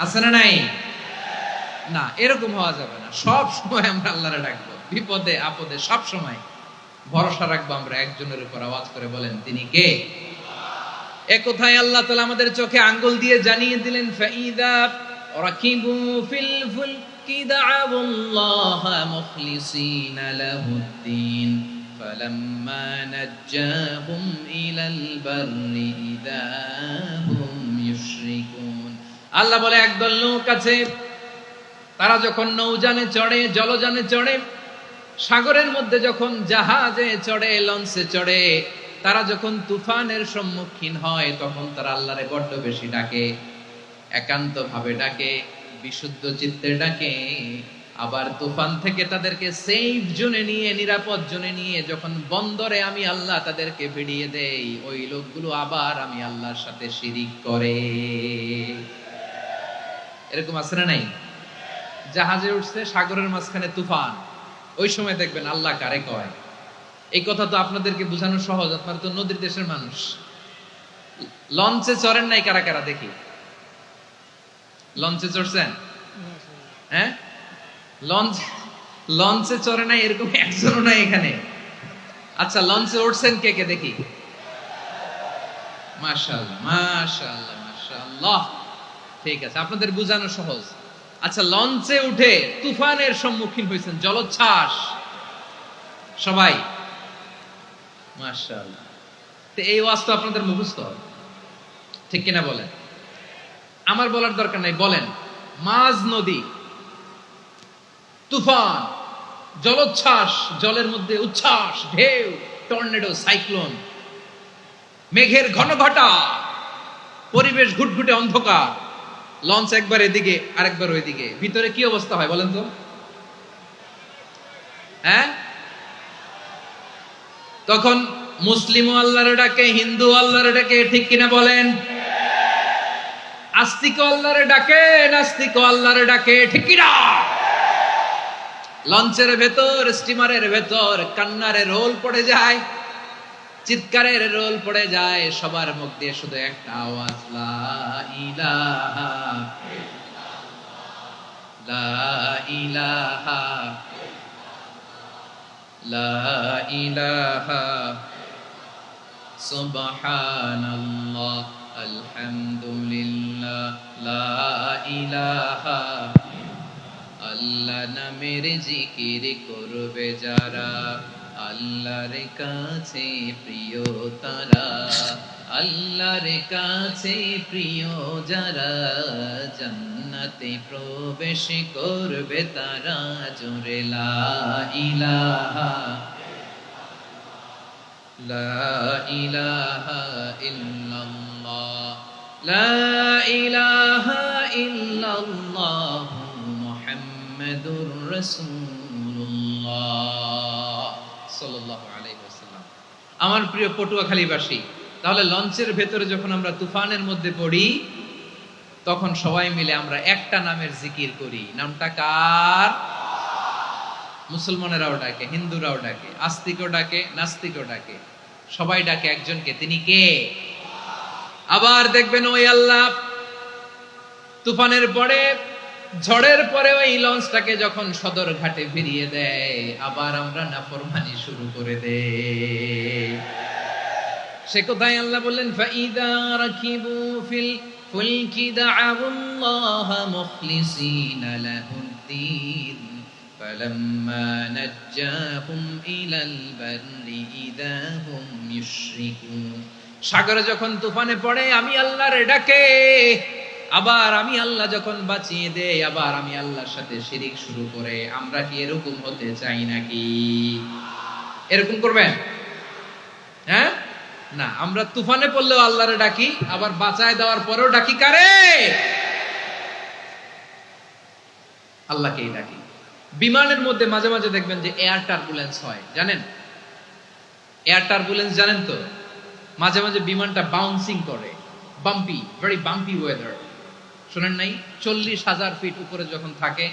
আছে না নাই? না, এরকম হওয়া যাবে না। সব সময় আমরা আল্লাহরে ডাকবো, বিপদে আপদে সব সময় ভরসা রাখবো আমরা একজনের উপর। আওয়াজ করে বলেন তিনি কে? এ কথাই আল্লাহ তাআলা আমাদের চোখে আঙ্গুল দিয়ে জানিয়ে দিলেন, ফাইদা রাকিবু ফিল ফুলকি দা'আবুল্লাহা মুখলিসিনা লাহুদ্দিন ফালাম্মা নাজ্জাহুম ইলাল বাররি ইযা হুম ইউশরিকুন। আল্লাহ বলে একদল লোক আছে, তারা যখন নৌযানে চড়ে, জলযানে চড়ে, সাগরের মধ্যে যখন জাহাজে চড়ে, লঞ্চে চড়ে, তারা যখন তুফানের সম্মুখীন হয় তখন তারা আল্লাহরে বড্ড বেশি ডাকে, একান্ত ভাবে ডাকে, বিশুদ্ধ চিত্তে ডাকে। আবার তুফান থেকে তাদেরকে সেফ জোনে নিয়ে, নিরাপদ জোনে নিয়ে যখন বন্দরে আমি আল্লাহ তাদেরকে ভিড়িয়ে দেই, ওই লোকগুলো আবার আমি আল্লাহর সাথে শিরিক করে। এরকম আছে না নাই? জাহাজে উঠছে, সাগরের মাঝখানে তুফান, ওই সময় দেখবেন আল্লাহ কারে কয়। এই কথা তো আপনাদেরকে বোঝানো সহজ, আপনারা তো নদীর দেশের মানুষ। লঞ্চে চড়েন নাই কারা কারা দেখি? লঞ্চে চড়ছেন? হ্যাঁ, লঞ্চে চড়ে নাই এরকম একজনও নাই এখানে। আচ্ছা, লঞ্চে উঠছেন কে কে দেখি? মাশাআল্লাহ মাশাআল্লাহ মাশাআল্লাহ। ঠিক আছে, আপনাদের বোঝানো সহজ। আচ্ছা, লঞ্চে উঠে তুফানের সম্মুখীন হয়েছেন, জলোচ্ছ্বাস, সবাই? মাশাআল্লাহ। তো এই ওয়াজ তো আপনাদের মুখস্থ, ঠিক কিনা বলেন? আমার বলার দরকার নাই, বলেন। মাঝ নদী, তুফান, জলোচ্ছ্বাস, জলের মধ্যে উচ্ছ্বাস, ঢেউ, টর্নেডো, সাইক্লোন, মেঘের ঘনঘটা, পরিবেশ ঘুটঘুটে অন্ধকার, লঞ্চ একবার এদিকে আরেকবার ওইদিকে, ভিতরে কি অবস্থা হয় বলেন তো? হ্যাঁ, তখন মুসলিমও আল্লাহর ডাকে, হিন্দু আল্লাহর ডাকে, ঠিক কিনা বলেন? আস্তিক আল্লাহর ডাকে, নাস্তিক আল্লাহর ডাকে, ঠিক কিনা? লঞ্চের ভেতর, স্টিমারের ভেতর কান্নারে রোল পড়ে যায়, চিৎকারের রোল পড়ে যায়, সবার মুখ দিয়ে শুধু একটা আওয়াজ, লা ইলাহা লা ইলাহা লা ইলাহা সুবহানাল্লাহ আলহামদুলিল্লাহ লা ইলাহা। আল্লাহ নামের জিকির করবে যারা, আল্লাহর কাছে প্রিয় তারা, আল্লাহর কাছে প্রিয় যারা, জান্নাতে প্রবেশ করবে তারা। জোরে লা ইলাহা, লা ইলাহা ইল্লাল্লাহ, লা ইলাহা ইল্লাল্লাহ মুহাম্মাদুর রাসূলুল্লাহ সাল্লাল্লাহু আলাইহি ওয়াসাল্লাম। আমার প্রিয় পটুয়াখালীবাসী, তাহলে লঞ্চের ভেতরে যখন আমরা তুফানের মধ্যে পড়ি, তখন সবাই মিলে আমরা একটা নামের জিকির করি। নামটা কার? মুসলমানেরাও ডাকে, হিন্দুরাও ডাকে, আস্তিকও ডাকে, নাস্তিকও ডাকে, সবাই ডাকে একজনকে। তিনি কে? আবার দেখবেন ওই আল্লাহ তুফানের পরে, ঝড়ের পরে ওই লঞ্চটাকে যখন সদর ঘাটে ফিরিয়ে দেয়, আবার আমরা নাফরমানি শুরু করে দেই। সে কোথায়? আল্লাহ বললেন, ফাইদা রাকিবু ফিল ফুলকি দা'আউল্লাহ মুখলিসিনা লাহুদ্দিন ফালাম্মা নাজ্জাহুম ইলাল বাররি ইযা হুম ইউশরিকুন। সাগরে যখন তুফানে পড়ে আমি আল্লাহর ডাকে, আবার আমি আল্লাহ যখন বাঁচিয়ে দেই, আবার আমি আল্লাহর সাথে শিরিক শুরু করে। আমরা কি এরকম হতে চাই নাকি? এরকম করবেন? হ্যাঁ না, আমরা তুফানে পড়লেও আল্লাহরে ডাকি, আবার বাঁচায় দেওয়ার পরেও ডাকি কারে? আল্লাহকেই ডাকি। বিমানের মধ্যে মাঝে মাঝে দেখবেন যে এয়ার টার্বুলেন্স হয়, জানেন? এয়ার টার্বুলেন্স জানেন তো? মাঝে মাঝে বিমানটা বাউন্সিং করে, বাম্পি, ভেরি বাম্পি ওয়েদার। শোনেন নাই? 40,000 ফিট উপরে যখন থাকে,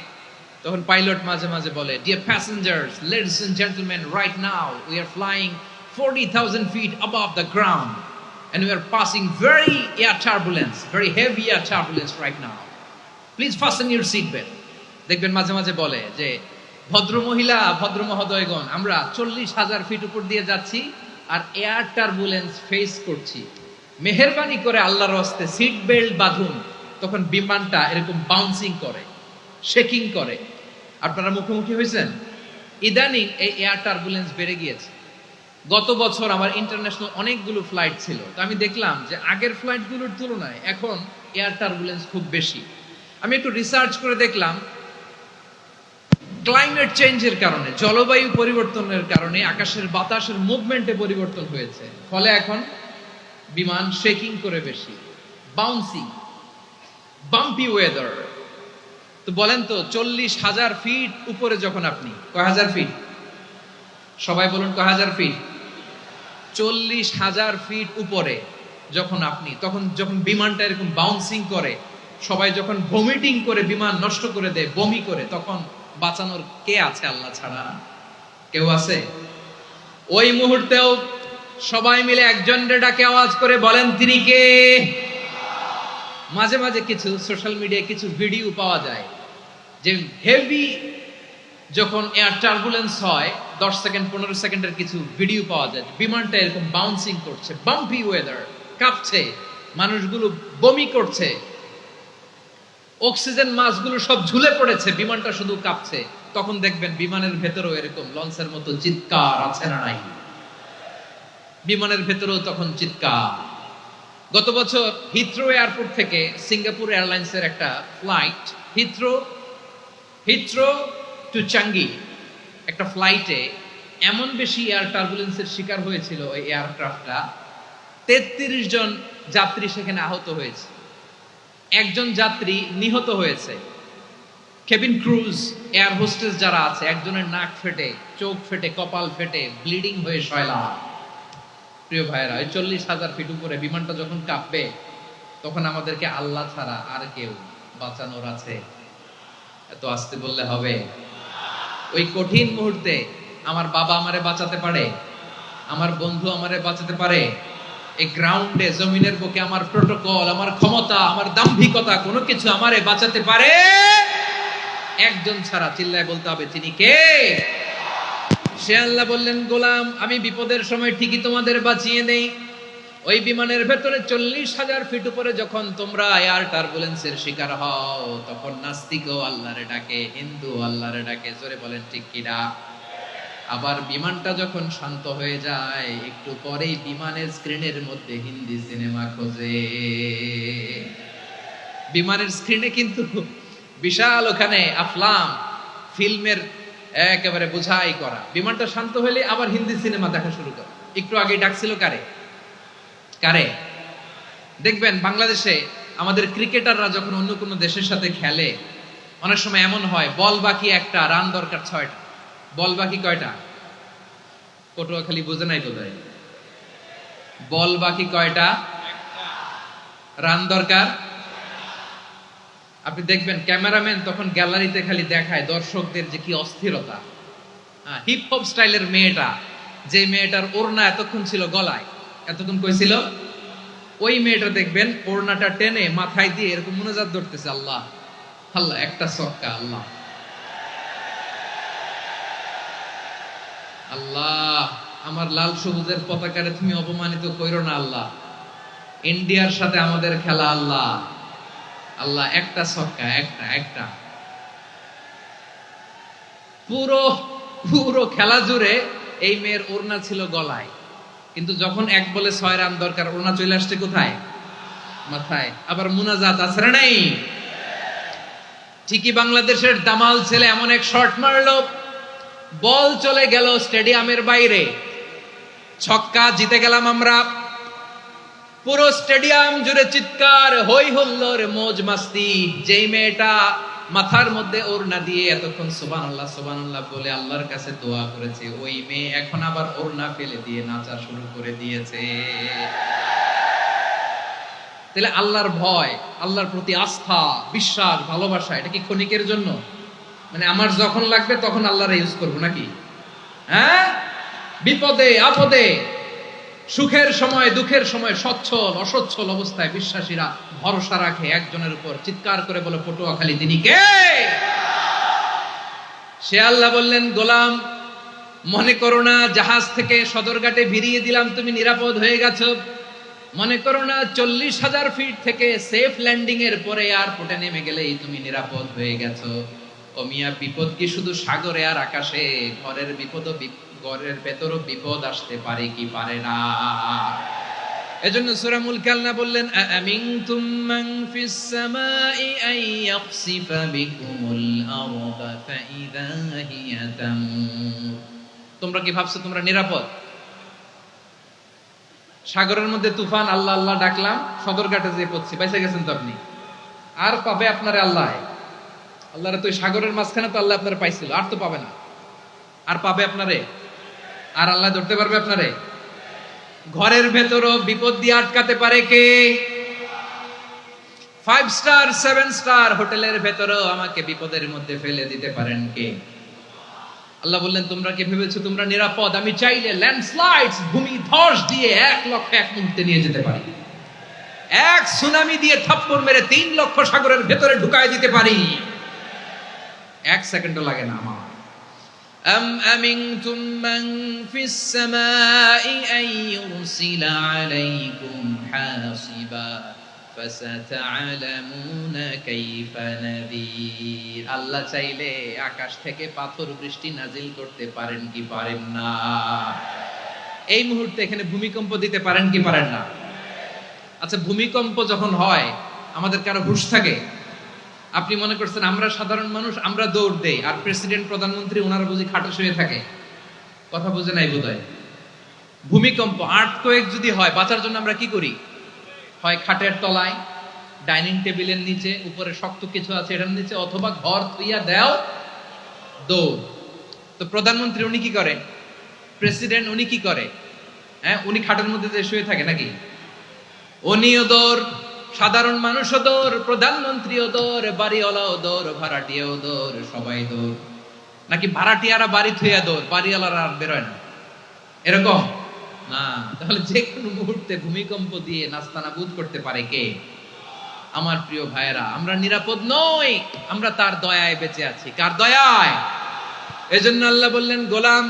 তখন পাইলট মাঝে মাঝে বলে, dear passengers, ladies and gentleman, right now we are flying 40,000 feet above the ground and we are passing very air turbulence, very heavy air turbulence right now. Please fasten your seat belt. দেখবেন মাঝে মাঝে বলে যে, ভদ্র মহিলা, ভদ্র মহোদয়গণ, আমরা 40,000 ফিট উপর দিয়ে যাচ্ছি আর এয়ার টার্বুলেন্স ফেস করছি, মেহেরবানি করে আল্লাহর হস্তে সিট বেল্ট বাঁধুন। তখন বিমানটা এরকম বাউন্সিং করে, শেকিং করে। আপনারা মুখোমুখি হয়েছেন? ইদানিং এই এয়ার টার্বুলেন্স বেড়ে গিয়েছে। গত বছর আমার ইন্টারন্যাশনাল অনেকগুলো ফ্লাইট ছিল, তো আমি দেখলাম যে আগের ফ্লাইটগুলোর তুলনায় এখন এয়ার টার্বুলেন্স খুব বেশি। আমি একটু রিসার্চ করে দেখলাম, ক্লাইমেট চেঞ্জের কারণে, জলবায়ু পরিবর্তনের কারণে আকাশের বাতাসের মুভমেন্টে পরিবর্তন হয়েছে, ফলে এখন বিমান শেকিং করে বেশি, বাউন্সিং, বাম্পি ওয়েদার। তো বলেন তো, 40,000 ফিট উপরে যখন আপনি, কয় হাজার ফিট? সবাই বলুন, কয় হাজার ফিট? 40,000 ফিট উপরে যখন আপনি, তখন যখন বিমানটা এরকম বাউন্সিং করে, সবাই যখন ভমিটিং করে বিমান নষ্ট করে দেয়, বমি করে, তখন বাঁচানোর কে আছে আল্লাহ ছাড়া? কেউ আছে? ওই মুহূর্তেও সবাই মিলে একজনের ডাকে আওয়াজ করে বলেন, তিনি কে? মাঝে মাঝে কিছু সোশ্যাল মিডিয়ায় কিছু ভিডিও পাওয়া যায় যে হেভি যখন এয়ার টার্বুলেন্স হয়, 10 সেকেন্ড 15 সেকেন্ডের কিছু ভিডিও পাওয়া যায়, বিমানটা এরকম বাউন্সিং করছে, বাম্পি ওয়েদার, কাঁপছে, মানুষগুলো বমি করছে, অক্সিজেন মাসগুলো সব ঝুলে পড়েছে, বিমানটা শুধু কাঁপছে। তখন দেখবেন বিমানের ভেতরেও এরকম লঞ্চের মতো চিৎকার আছে না নাই? বিমানের ভেতরেও তখন চিৎকার। গত বছর হিথ্রো এয়ারপোর্ট থেকে সিঙ্গাপুর এয়ারলাইন্সের একটা ফ্লাইট, হিথ্রো টু চাঙ্গি, একটা ফ্লাইটে এমন বেশি এয়ার টার্বুলেন্সের শিকার হয়েছিল ওই এয়ারক্রাফটটা, 33 জন যাত্রী সেখানে আহত হয়েছে, একজন যাত্রী নিহত হয়েছে। কেবিন ক্রুজ, এয়ার হোস্টেস যারা আছে, একজনের নাক ফেটে, চোখ ফেটে, কপাল ফেটে, ব্লিডিং হয়ে শয়লা। প্রিয় ভাইয়েরা, ওই 40,000 ফিট উপরে বিমানটা যখন কাঁপবে, তখন আমাদেরকে আল্লাহ ছাড়া আর কেউ বাঁচানোর আছে? এত আসতে বললে হবে? ওই কঠিন মুহূর্তে আমার বাবা আমারে বাঁচাতে পারে, আমার বন্ধু আমারে বাঁচাতে পারে। এই গ্রাউন্ডে, জমিনের বুকে আমার প্রোটোকল, আমার ক্ষমতা, আমার দাম্ভিকতা, কোনো কিছু আমারে বাঁচাতে পারে একজন ছাড়া। চিল্লায় বলতে হবে, তিনি কে? সে আল্লাহ বললেন, গোলাম, আমি বিপদের সময় ঠিকই তোমাদের বাঁচিয়ে দেই। ওই বিমানের ভেতরে 40,000 ফিট উপরে যখন তোমরা এয়ার টার্বুলেন্সের শিকার হও, তখন নাস্তিকও আল্লাহরে ডাকে, হিন্দু আল্লাহরে ডাকে। জোরে বলেন ঠিক কিনা? আবার বিমানটা যখন শান্ত হয়ে যায় একটু পরেই বিমানের স্ক্রিনের মধ্যে হিন্দি সিনেমা খোঁজে। বিমানের স্ক্রিনে কিন্তু বিশাল ওখানে আফলাম ফিল্মের একেবারে বোঝাই করা। বিমানটা শান্ত হলে আবার হিন্দি সিনেমা দেখা শুরু করে। একটু আগে ডাকছিল কারে কারে দেখবেন বাংলাদেশে আমাদের ক্রিকেটাররা যখন অন্য কোনো দেশের সাথে খেলে অনেক সময় এমন হয় বল বাকি একটা, রান দরকার 6টা। বল বাকি কয়টা? পটুয়াখালী বোঝে নাই বোধহয়। বল বাকি কয়টা? রান দরকার। আপনি দেখবেন ক্যামেরাম্যান তখন গ্যালারিতে খালি দেখায় দর্শকদের যে কি অস্থিরতা। হিপ হপ স্টাইলের মেয়েটা, যে মেয়েটার ওড়না এতক্ষণ ছিল গলায়, এতক্ষণ কই ছিল, ওই মেয়েটা দেখবেন ওড়নাটা টেনে মাথায় দিয়ে এরকম মুনাজাত ধরতেছে, আল্লাহ আল্লাহ একটা ছক্কা, আল্লাহ আল্লাহ আমার লাল সবুজের পতাকারে তুমি অপমানিত কইরো না আল্লাহ, ইন্ডিয়ার সাথে আমাদের খেলা, আল্লাহ আল্লাহ একটা ছক্কা, একটা একটা। পুরো পুরো খেলা জুড়ে এই মেয়ের ওড়না ছিল গলায়, কিন্তু যখন 1 বলে 6 রান দরকার ওড়না চলে আসছে কোথায়? মাথায়। আবার মুনাজাত আছে না নাই? ঠিকই বাংলাদেশের দামাল ছেলে এমন এক শট মারলো, বল চলে গেল স্টেডিয়ামের বাইরে, ছক্কা, জিতে গেলাম আমরা। পুরো স্টেডিয়াম জুড়ে চিৎকার, হই হুল্লোড়, মৌজ মাস্তি। যেই মেয়েটা মাথার মধ্যে ওড়না দিয়ে এতক্ষণ সুবহানাল্লাহ সুবহানাল্লাহ বলে আল্লাহর কাছে দোয়া করেছে, ওই মেয়ে এখন আবার ওড়না ফেলে দিয়ে নাচা শুরু করে দিয়েছে। তাহলে আল্লাহর ভয়, আল্লাহর প্রতি আস্থা, বিশ্বাস, ভালোবাসা, এটা কি ক্ষণিকের জন্য? মানে আমার যখন লাগবে তখন আল্লাহরে ইউজ করবো নাকি? হ্যাঁ, বিপদে আপদে, সুখের সময় দুঃখের সময়, সচ্ছল অসচ্ছল অবস্থায় বিশ্বাসীরা ভরসা রাখে একজনের উপর। চিৎকার করে বলে পটুয়াখালী, তিনি কে? সে আল্লাহ বললেন, গোলাম মনে করো না জাহাজ থেকে সদরঘাটে ভিড়িয়ে দিলাম তুমি নিরাপদ হয়ে গেছো। মনে করো না 40,000 ফিট থেকে সেফ ল্যান্ডিং এর পরে এয়ারপোর্টে নেমে গেলেই তুমি নিরাপদ হয়ে গেছো। ও মিয়া, বিপদ কি শুধু সাগরে আর আকাশে? ঘরের বিপদও, ঘরের ভেতরও বিপদ আসতে পারে কি পারে না? এজন্য সূরা মুলক আল্লাহ বললেন, আমিনতুম মান ফিস সামাই আন ইয়াখসিফা বিকুমুল আরদা ফাইযা হিয়া তামুর। তোমরা কি ভাবছো তোমরা নিরাপদ? সাগরের মধ্যে তুফান, আল্লাহ আল্লাহ ডাকলাম, সদরঘাটে যেয়ে পড়ছি, বাইসা গেছেন তো আপনি। আর পাবে আপনারে আল্লাহ? আল্লাহরে তো সাগরের মাঝখানে তো আল্লাহ আপনারে পাইছিল, আর তো পাবে না। আর পাবে আপনারে? আর আল্লাহ ধরতে পারবে আপনারে? ঘরের ভেতরও বিপদ দিয়ে আটকাতে পারে কে? 5 স্টার 7 স্টার হোটেলের ভেতরও আমাকে বিপদের মধ্যে ফেলে দিতে পারেন কে? আল্লাহ বললেন, তোমরা কি ভেবেছো তোমরা নিরাপদ? আমি চাইলে ল্যান্ডস্লাইডস, ভূমি ধস দিয়ে 1 লক্ষ 1 মুহূর্তে নিয়ে যেতে পারি। এক সুনামি দিয়ে থাপ্পড় মেরে 3 লক্ষ সাগরের ভেতরে ঢুকায় দিতে পারি। 1 সেকেন্ডও লাগে না আমার। أم أمنتم من في السماء أن يرسل عليكم حاصبا فستعلمون كيف نذير। আল্লাহ চাইলে আকাশ থেকে পাথর বৃষ্টি নাজিল করতে পারেন কি পারেন না? এই মুহূর্তে এখানে ভূমিকম্প দিতে পারেন কি পারেন না? আচ্ছা, ভূমিকম্প যখন হয় আমাদের কারো হুঁশ থাকে? আপনি মনে করছেন আমরা সাধারণ মানুষ, আমরা দৌড় দেই, আর প্রেসিডেন্ট প্রধানমন্ত্রী ওনারা বুঝি খাটে শুয়ে থাকে? কথা বুঝে নাই বোধহয়। ভূমিকম্প, আর্থকোয়েক যদি হয়, বাঁচার জন্য আমরা কি করি? হয় খাটের তলায়, ডাইনিং টেবিলের নিচে, উপরে শক্ত কিছু আছে এটার নিচে, অথবা ঘর থুইয়া দেও দৌড়। তো প্রধানমন্ত্রী উনি কি করে? প্রেসিডেন্ট উনি কি করে? হ্যাঁ, উনি খাটের মধ্যে যে শুয়ে থাকে নাকি? উনিও দৌড়, সাধারণ মানুষও দৌড়, প্রধানমন্ত্রীও দৌড়, বাড়িওয়ালাও দৌড়, ভাড়াটিয়াও দৌড়, সবাই দৌড়। নাকি ভাড়াটিয়ারা বাড়ি থুইয়া দৌড়, বাড়িওয়ালারা আর বেরোয় না? এরকম না। তাহলে যে কোনো মুহূর্তে ভূমিকম্প দিয়ে নাস্তানাবুদ করতে পারে কে? আমার প্রিয় ভাইয়েরা, আমরা নিরাপদ নই, আমরা তার দয়ায় বেঁচে আছি। কার দয়ায়? এজন্য আল্লাহ বললেন, গোলাম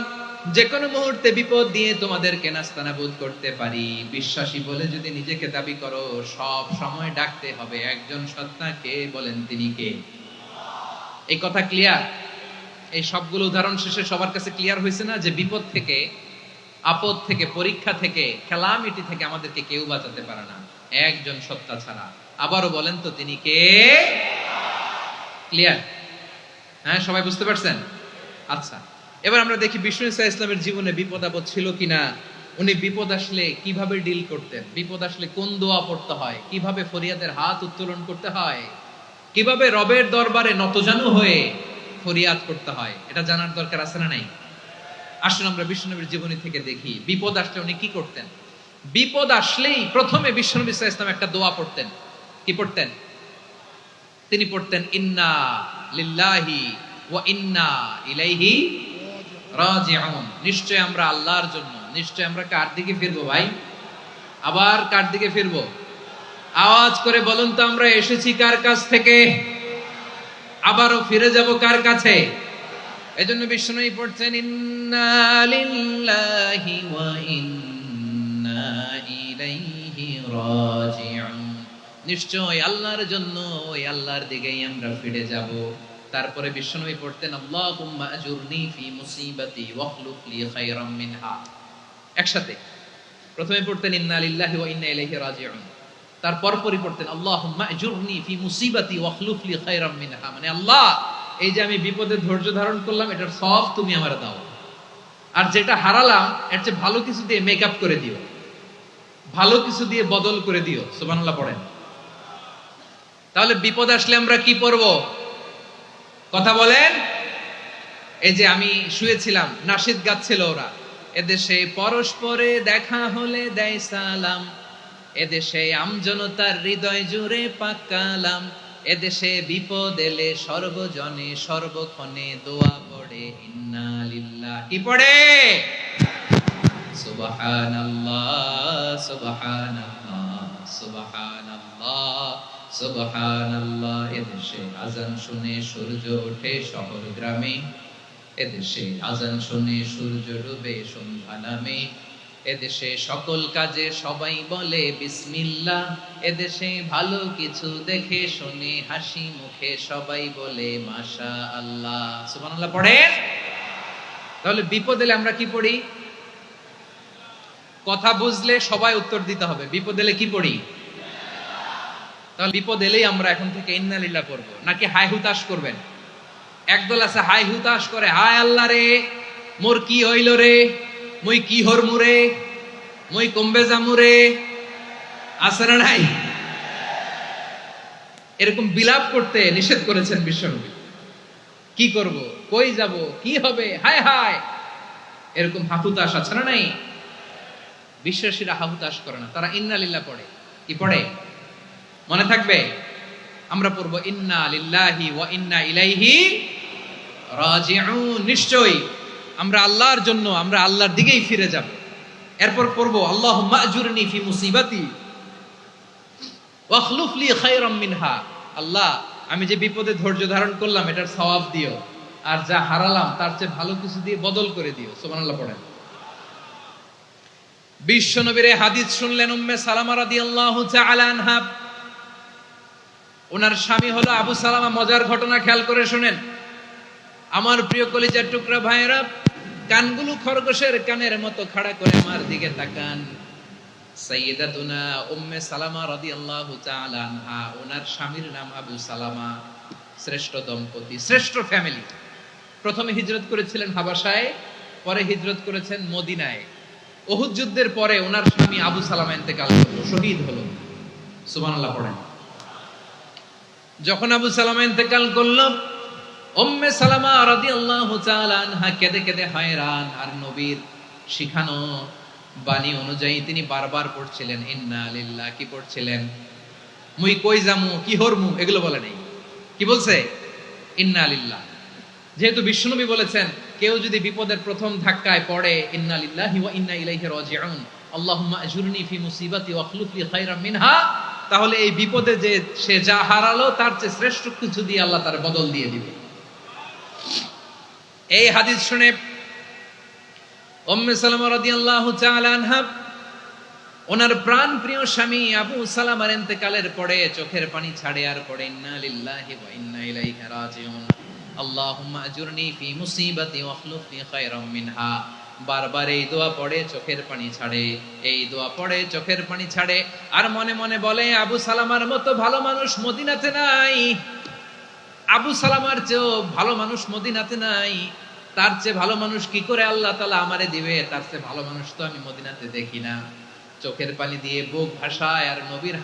যে কোনো মুহূর্তে বিপদ দিয়ে তোমাদেরকে নাস্তানাবুদ করতে পারি। বিশ্বাসী বলে যদি নিজেকে দাবি করো, সব সময় ডাকতে হবে একজন সত্তাকে। বলেন তিনি কে? এই কথা ক্লিয়ার? এই সবগুলো উদাহরণ শেষে সবার কাছে ক্লিয়ার হয়েছে না যে বিপদ থেকে, আপদ থেকে, পরীক্ষা থেকে, খেলামিটি থেকে আমাদেরকে কেউ বাঁচাতে পারে না একজন সত্তা ছাড়া। আবারও বলেন তো তিনি কে? ক্লিয়ার? হ্যাঁ, সবাই বুঝতে পারছেন? আচ্ছা, এবার আমরা দেখি বিষ্ণু ইসা ইসলামের জীবনে বিপদ আপদ ছিল কিনা। উনি বিপদ আসলে কিভাবে ডিল করতেন, বিপদ আসলে কোন দোয়া পড়তে হয়, কিভাবে ফরিয়াদের হাত উত্তোলন করতে হয়, কিভাবে রবের দরবারে নতজানু হয়ে ফরিয়াদ করতে হয়, এটা জানার দরকার আছে না নাই? আসুন আমরা বিশ্বনবীর জীবনী থেকে দেখি বিপদ আসলে উনি কি করতেন। বিপদ আসলেই প্রথমে বিশ্বনবী সাল্লাল্লাহু আলাইহি ওয়াসাল্লাম একটা দোয়া পড়তেন। কি পড়তেন? তিনি পড়তেন ইন্না লিল্লাহি ওয়া ইন্না ইলাইহি রাজিউন। নিশ্চয় আমরা আল্লাহর জন্য, নিশ্চয় আমরা কার দিকে ফিরবো ভাই? আবার কার দিকে ফিরবো? আওয়াজ করে বলুন তো, আমরা এসেছি কার কাছ থেকে, আবারও ফিরে যাব কার কাছে? এজন্য বিষ্ণুই পড়ছেন ইন্না লিল্লাহি ওয়া ইন্না ইলাইহি রাজিউন। নিশ্চয় আল্লাহর জন্য, ওই আল্লাহর দিকেই আমরা ফিরে যাব। তারপরে বিষ্ণুই পড়তেন আল্লাহুম্মা আজুরনি ফি মুসিবাতি ওয়াখলুফ লি খায়রাম মিনহা। একসাথে প্রথমে পড়তেন ইন্না লিল্লাহি ওয়া ইন্না ইলাইহি রাজিউন, তারপর পড়তেন আল্লাহুম্মা আজুরনি ফি মুসিবাতি ওয়াখলুফ লি খায়রাম মিনহা। মানে আল্লাহ, এই যে আমি বিপদে ধৈর্য ধারণ করলাম, এটার সব তুমি আমারে দাও, আর যেটা হারালাম এর চেয়ে ভালো কিছু দিয়ে মেকআপ করে দিও, ভালো কিছু দিয়ে বদল করে দিও। সুবহানাল্লাহ পড়েন। তাহলে বিপদ আসলে আমরা কি পড়ব? কথা বলেন। এই যে আমি শুয়েছিলাম, নাশিদ গাচ্ছিল ওরা, এদেশে পরস্পরে দেখা হলে দেয় সালাম, এদেশে আমজনতার হৃদয় জুড়ে পাকালাম, এদেশে বিপদ এলে সর্বজনে সর্বক্ষণে দোয়া পড়ে ইন্না লিল্লাহ। কি পড়ে? সুবহানাল্লাহ সুবহানাল্লাহ সুবহানাল্লাহ সুবহানাল্লাহ। এদেশে আজান শুনে সূর্য ওঠে শহর গ্রামে, এদেশে আজান শুনে সূর্য ডুবে সন্ধ্যা নামে, এদেশে সকল কাজে সবাই বলে বিসমিল্লাহ, এদেশে ভালো কিছু দেখে শুনে হাসি মুখে সবাই বলে মাশাআল্লাহ। সুবহানাল্লাহ পড়েন। তাহলে বিপদ এলে আমরা কি পড়ি? কথা বুঝলে সবাই উত্তর দিতে হবে। বিপদ এলে কি পড়ি? তাহলে বিপদ এলেই আমরা এখন থেকে ইন্না লিল্লাহ পড়বো, নাকি হাই হুতাশ করবেন? একদল আছে হাই হুতাশ করে, হায় আল্লাহ রে মোর কি হইল রে, মই কি হরমু রে, মই কমবে জামু রে, আছে না নাই? এরকম বিলাপ করতে নিষেধ করেছেন বিশ্বনবী। কি করব, কই যাব, কি হবে, হায় হায়, এরকম হাহুতাশ আছে না নাই? বিশ্বাসীরা হাহুতাশ করে না, তারা ইন্না লিল্লাহ পড়ে। কি পড়ে মনে থাকবে? আমরা পড়বো ইন্না লিল্লাহি ওয়া ইন্না ইলাইহি রাজিউন। নিশ্চয়ই আমরা আল্লাহর জন্য, আমরা আল্লাহর দিকেই ফিরে যাব। এরপর পড়বো আল্লাহুম্মা আজুরনি ফি মুসিবাতি ওয়াখলুফ লি খায়রাম মিনহা। আল্লাহ, আমি যে বিপদে ধৈর্য ধারণ করলাম এটার সওয়াব দিও, আর যা হারালাম তার চেয়ে ভালো কিছু দিয়ে বদল করে দিও। সুবহানাল্লাহ পড়েন। বিশ্বনবীর হাদিস শুনলেন উম্মে সালামা রাদিয়াল্লাহু তাআলা আনহা। ওনার স্বামী হলো আবু সালামা। মজার ঘটনা খেয়াল করে শুনেন আমার প্রিয় কলিজার টুকরা ভাইয়েরা। কানগুলো খরগোশের কানের মতো খাড়া করে আমার দিকে তাকান। সাইয়্যিদাতুনা উম্মে সালামা রাদিয়াল্লাহু তাআলা আনহা, ওনার স্বামীর নাম আবু সালামা। শ্রেষ্ঠ দম্পতি, শ্রেষ্ঠ ফ্যামিলি। প্রথমে হিজরত করেছিলেন হাবাসায়, পরে হিজরত করেছেন মদিনায়। উহুদ যুদ্ধের পরে ওনার স্বামী আবু সালামা ইন্তেকাল করলো, শহীদ হলো। সুবহানাল্লাহ পড়েন। যখন আবু সালামা ইন্তেকাল করলো, উম্মে সালামা রাদিয়াল্লাহু তাআলা আনহা কেঁদে কেঁদে হয়রান। আর নবীর শিখানো বাণী অনুযায়ী তিনি বারবার পড়ছিলেন ইন্না লিল্লাহ। কি পড়ছিলেন? মুই কই জামু, কি হরমু, এগুলো বলে নাই। কি বলছে? ইন্না লিল্লাহ। যেহেতু বিশ্বনবী বলেছেন কেউ যদি বিপদের প্রথম ধাক্কায় পড়ে ইন্না লিল্লাহি ওয়া ইন্না ইলাইহি রাজিউন, আল্লাহুম্মা আজুরনি ফি মুসিবাতি ওয়াখলুফ লি খায়রাম মিনহা, তাহলে এই বিপদে যে সে যা হারালো তার চেয়ে শ্রেষ্ঠ কিছু দিয়ে আল্লাহ তার বদল দিয়ে দিবে। এই হাদিস শুনে উম্মে সালামা রাদিয়াল্লাহু তাআলা আনহা ওনার প্রাণ প্রিয় স্বামী আবু সালামার ইন্তেকালের পরে চোখের পানি ছাড়ে আর পড়ে ইন্না লিল্লাহি ওয়া ইন্না ইলাইহি রাজিউন। আল্লাহুম্মা আজুরনি ফি মুসিবাতি ওয়াখলুফনি খায়রাম মিনহা। বারবার এই দোয়া পড়ে চোখের পানি ছাড়ে, এই দোয়া পড়ে চোখের পানি ছাড়ে, আর মনে মনে বলে আবু সালামার মতো ভালো মানুষ মদিনাতে নাই, আবু সালামার চেয়েও ভালো মানুষ মদিনাতে নাই, তার চেয়ে ভালো মানুষ কি করে আল্লাহ তাআলা আমারে দিবে, তার চেয়ে ভালো মানুষ তো আমি মদিনাতে দেখি না। চোখের পানি দিয়ে বুক ভাসায় আর নবীর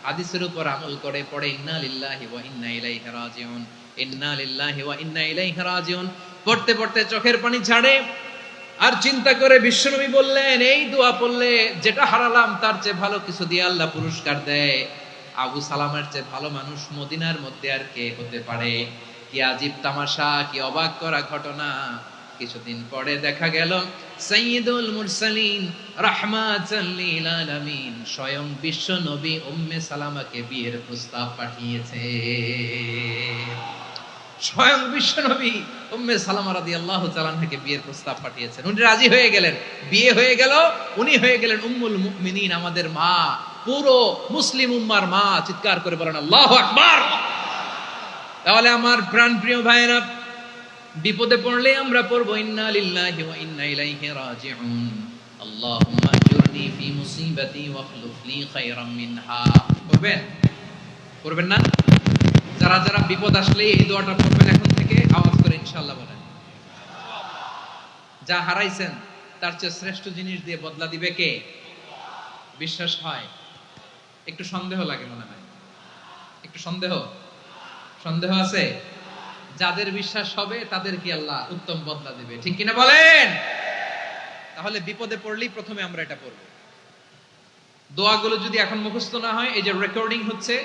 হাদিসের উপর আমল করে পড়ে ইন্না লিল্লাহি ওয়া ইন্না ইলাইহি রাজিউন, ইন্না লিল্লাহি ওয়া ইন্না ইলাইহি রাজিউন। পড়তে পড়তে চোখের পানি ছাড়ে আর চিন্তা করে বিশ্বনবী বললেন, এই দোয়া পড়লে যেটা হারালাম তার চেয়ে ভালো কিছু দিয়ে আল্লাহ পুরস্কার দেয়। আবু সালামের চেয়ে ভালো মানুষ মদিনার মধ্যে আর কে হতে পারে? কি আজীব তামাশা, কি অবাক করা ঘটনা। কিছুদিন পরে দেখা গেল সাইয়্যিদুল মুরসালিন রাহমাতাল লিল আলামিন স্বয়ং বিশ্ব নবী উম্মে সালামাকে বিয়ের প্রস্তাব পাঠিয়েছে। স্বয়ং বিশ্ব নবী উম্মে সালামা রাদিয়াল্লাহু তাআলা আনহাকে বিয়ের প্রস্তাব পাঠিয়েছেন। উনি রাজি হয়ে গেলেন, বিয়ে হয়ে গেল, উনি হয়ে গেলেন উম্মুল মুমিনিন, আমাদের মা, পুরো মুসলিম উম্মার মা। চিৎকার করে বলেন আল্লাহু আকবার। তাহলে আমার প্রাণপ্রিয় ভাইয়েরা, বিপদে পড়লে আমরা পড়বো ইন্না লিল্লাহি ওয়া ইন্না ইলাইহি রাজিউন, আল্লাহুম্মা আজুরনি ফি মুসিবাতি ওয়াখলুফনি খায়রাম মিনহা। পড়বেন? পড়বেন না? যারা যারা বিপদ আসলে এই দোয়াটা পড়বেন এখন থেকে আওয়াজ করে ইনশাআল্লাহ বলেন। যা হারাইছেন তার চেয়ে শ্রেষ্ঠ জিনিস দিয়ে বদলা দিবে কে? বিশ্বাস হয়? একটু সন্দেহ লাগে মনে হয়, একটু সন্দেহ সন্দেহ আছে? যাদের বিশ্বাস হবে তাদের কি আল্লাহ উত্তম বদলা দিবে, ঠিক কিনা বলেন? তাহলে বিপদে পড়লেই প্রথমে আমরা এটা পড়ব। দোয়াগুলো যদি এখন মুখস্থ না হয়, এই যে রেকর্ডিং হচ্ছে,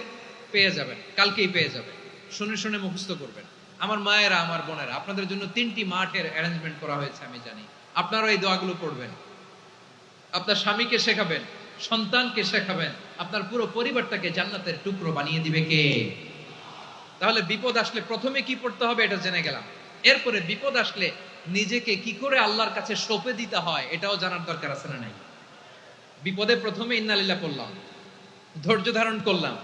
পেয়ে যাবেন, কালকেই পেয়ে যাবেন। শুনে শুনে মুখস্থ করবেন। আমার মায়েরা, আমার বোনেরা, আপনাদের জন্য 3টি মাঠের অ্যারেঞ্জমেন্ট করা হয়েছে, আমি জানি। আপনারা এই দোয়াগুলো পড়বেন, আপনার স্বামীকে শেখাবেন, সন্তানকে শেখাবেন, আপনার পুরো পরিবারটাকে জান্নাতের টুকরো বানিয়ে দিবে কে? তাহলে বিপদ আসলে প্রথমে কি পড়তে হবে এটা জেনে গেলাম। এরপরে বিপদ আসলে নিজেকে কি করে আল্লাহর কাছে সঁপে দিতে হয় এটাও জানার দরকার আছে না নাই? বিপদে প্রথমে ইন্নালিল্লাহ পড়লাম, ধৈর্য ধারণ করলাম,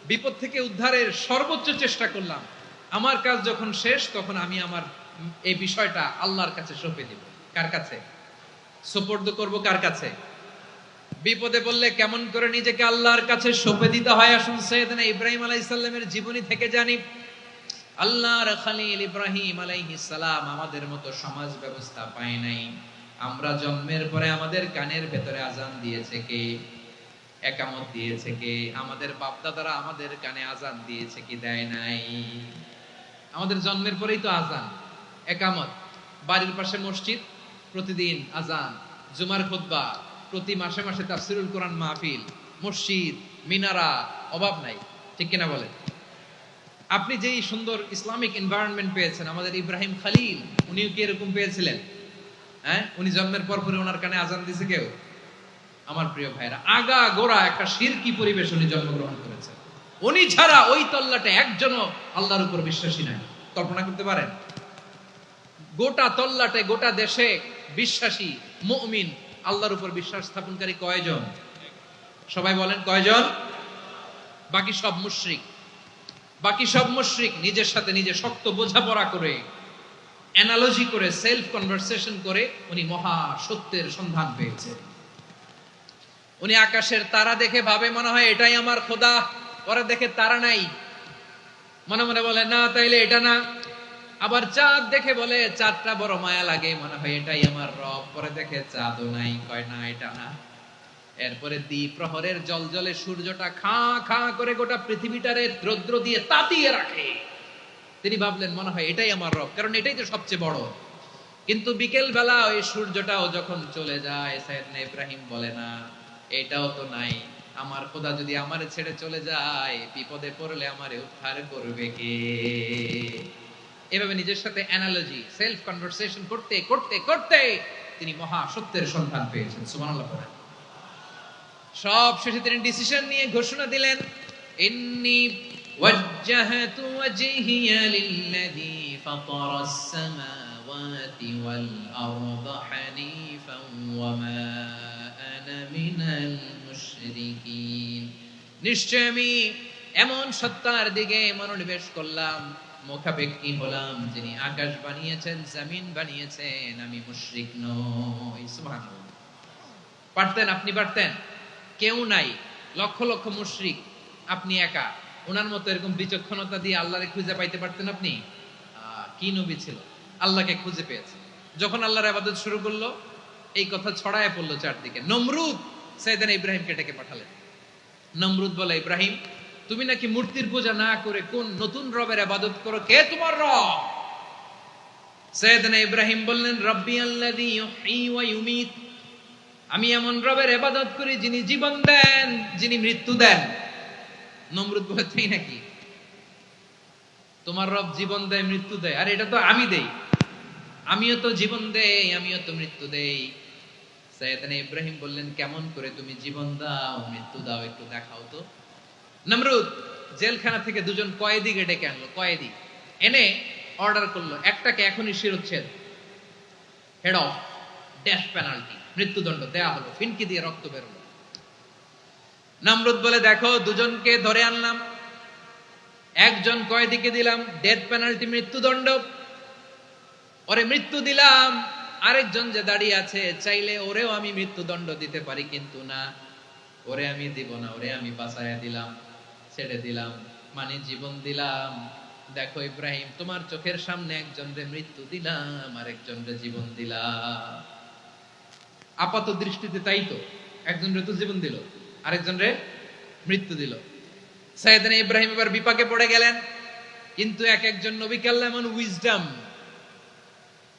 বিপদ থেকে উদ্ধারের সর্বোচ্চ চেষ্টা করলাম। আমার কাজ যখন শেষ, তখন আমি আমার এই বিষয়টা আল্লাহর কাছে সঁপে দিব। কার কাছে সুপর্দ করব? কার কাছে? বিপদে বললে কেমন করে নিজেকে আল্লাহর কাছে সঁপে দিতে হয়, আসুন সাইয়েদনা ইব্রাহিম আলাইহিস সালামের জীবনী থেকে জানি। আল্লাহর খলিল ইব্রাহিম আলাইহিস সালাম আমাদের মতো সমাজ ব্যবস্থা পায় নাই। আমরা জন্মের পরে আমাদের কানের ভেতরে আজান দিয়েছে কে? একামত দিয়েছে কে? আমাদের বাপ দাদারা আমাদের কানে আজান দিয়েছে কি দেয় নাই? আমাদের জন্মের পরেই তো আজান, একামত, বাড়ির পাশে মসজিদ, প্রতিদিন আজান, জুমার খুতবা, প্রতি মাসে মাসে তাফসিরুল কোরআন মাহফিল, মসজিদ, মিনারা, অভাব নাই, ঠিক কিনা বলেন? আপনি যেই সুন্দর ইসলামিক এনভায়রনমেন্ট পেয়েছেন, আমাদের ইব্রাহিম খলিল উনিও কি এরকম পেয়েছিলেন? হ্যাঁ, উনি জন্মের পর পরে ওনার কানে আজান দিছে কেউ? আমার প্রিয় ভাইরা, আগা গোড়া একটা শিরকি পরিবেশ উনি জন্মগ্রহণ করেছেন। উনি ছাড়া ওই তল্লাটে একজনও আল্লাহর উপর বিশ্বাসী নাই। কল্পনা করতে পারেন? গোটা তল্লাটে, গোটা দেশে বিশ্বাসী মুমিন, আল্লাহর উপর বিশ্বাস স্থাপনকারী কয়জন? সবাই বলেন কয়জন? বাকি সব মুশরিক। বাকি সব মুশরিক নিজের সাথে নিজে শক্ত বোঝাপড়া করে, অ্যানালজি করে, সেলফ কনভারসেশন করে উনি মহা সত্যের সন্ধান পেয়েছে। উনি আকাশের তারা দেখে ভাবে মনে হয় এটাই আমার খোদা, পরে দেখে তারা নাই, মনে মনে বলে না তাইলে এটা না। আবার চাঁদ দেখে বলে চাঁদটা বড় মায়া লাগে, মনে হয় এটাই আমার রব, পরে দেখে চাঁদও নাই, কয় না এটা না। এরপরে দ্বীপ প্রহরের জলজলে সূর্যটা খাঁ খাঁ করে গোটা পৃথিবীটারে রৌদ্র দিয়ে তাতিয়ে রাখে। তিনি ভাবলেন মনে হয় এটাই আমার রব, কারণ এটাই তো সবচেয়ে বড়। কিন্তু বিকেল বেলা ওই সূর্যটাও যখন চলে যায়, সাইয়েদনা ইব্রাহিম বলে না এটাও তো নাই, আমার খোদা যদি আমারে ছেড়ে চলে যায়, বিপদে পড়লে আমারে উদ্ধার করবে কে? এভাবে নিজের সাথে অ্যানালজি, সেলফ কনভারসেশন করতে করতে করতে তিনি মহা সত্যের সন্ধান পেয়েছেন। সুবহানাল্লাহ। সব শেষে তিনি ডিসিশন নিয়ে ঘোষণা দিলেন, ইন্নী ওয়াজ্জাহাতু ওয়াজহিয়া লিল্লাযী ফাতারাস সামাওয়াতি ওয়াল আরদা হানিফান ওয়া মা আনা মিনাল মুশরিকিন। নিশ্চয় আমি এমন সত্তার দিকে মনোনিবেশ করলাম মুখাপেক্ষী হলাম, যিনি আকাশ বানিয়েছেন, জমিন বানিয়েছেন, আমি মুশরিক নই। সুবহানাল্লাহ। পারতেন, আপনি পারতেন? কেউ নাই, লক্ষ লক্ষ মুশরিক, আপনি একা। ওনার মতো এরকম বিচক্ষণতা দিয়ে আল্লাহরে খুঁজে পাইতে পারতেন আপনি? কি নবী ছিল, আল্লাহকে খুঁজে পেয়েছে। যখন আল্লাহর ইবাদত শুরু করলো, এই কথা ছড়ায় পড়লো চারদিকে। নমরুদ সাইয়েদনা ইব্রাহিমকে ডেকে পাঠালেন। নমরুদ বলে, ইব্রাহিম, তুমি নাকি মূর্তির পূজা না করে কোন নতুন রবের ইবাদত করো, কে তোমার রব? সাইয়েদনা ইব্রাহিম বললেন, রব্বি আল্লাযী ইউহয়ী ওয়া ইউমীত, আমি এমন রবের ইবাদত করি যিনি জীবন দেন, যিনি মৃত্যু দেন। নমরুদ বলে, তাই নাকি? তোমার রব জীবন দেয়, মৃত্যু দেয়, আর এটা তো আমি দেই। আমিও তো জীবন দেই, আমিও তো মৃত্যু দেই। সাইয়েদনা ইব্রাহিম বললেন, কেমন করে তুমি জীবন দাও, মৃত্যু দাও, একটু দেখাও তো। নমরুদ জেলখানা থেকে দুজন কয়েদিকে ডেকে আনলো। কয়েদি এনে অর্ডার করলো, একটাকে এখনই শিরোচ্ছেদ, হেড অফ, ডেথ পেনাল্টি, মৃত্যুদণ্ড দেয়া হলো। ফিনকি দিয়ে রক্ত বেরোলো। নমরুদ বলে, দেখো, দুজনকে ধরে আনলাম, একজন কয়েদিকে দিলাম ডেথ পেনাল্টি, মৃত্যুদণ্ড, ওরে মৃত্যু দিলাম। আরেকজন যে দাঁড়িয়ে আছে, চাইলে ওরেও আমি মৃত্যুদণ্ড দিতে পারি, কিন্তু না, ওরে আমি দিব না, ওরে আমি বাঁচাইয়া দিলাম, ছেড়ে দিলাম, মানে জীবন দিলাম। দেখো ইব্রাহিম, তোমার চোখের সামনে একজনরে মৃত্যু দিলাম, আর একজনরে জীবন দিলাম। আপাত দৃষ্টিতে তাই তো, একজনরে তো জীবন দিল, আরেকজনরে মৃত্যু দিল। সাইয়েদনা ইব্রাহিম এবার বিপাকে পড়ে গেলেন। কিন্তু এক একজন নবীকে আল্লাহ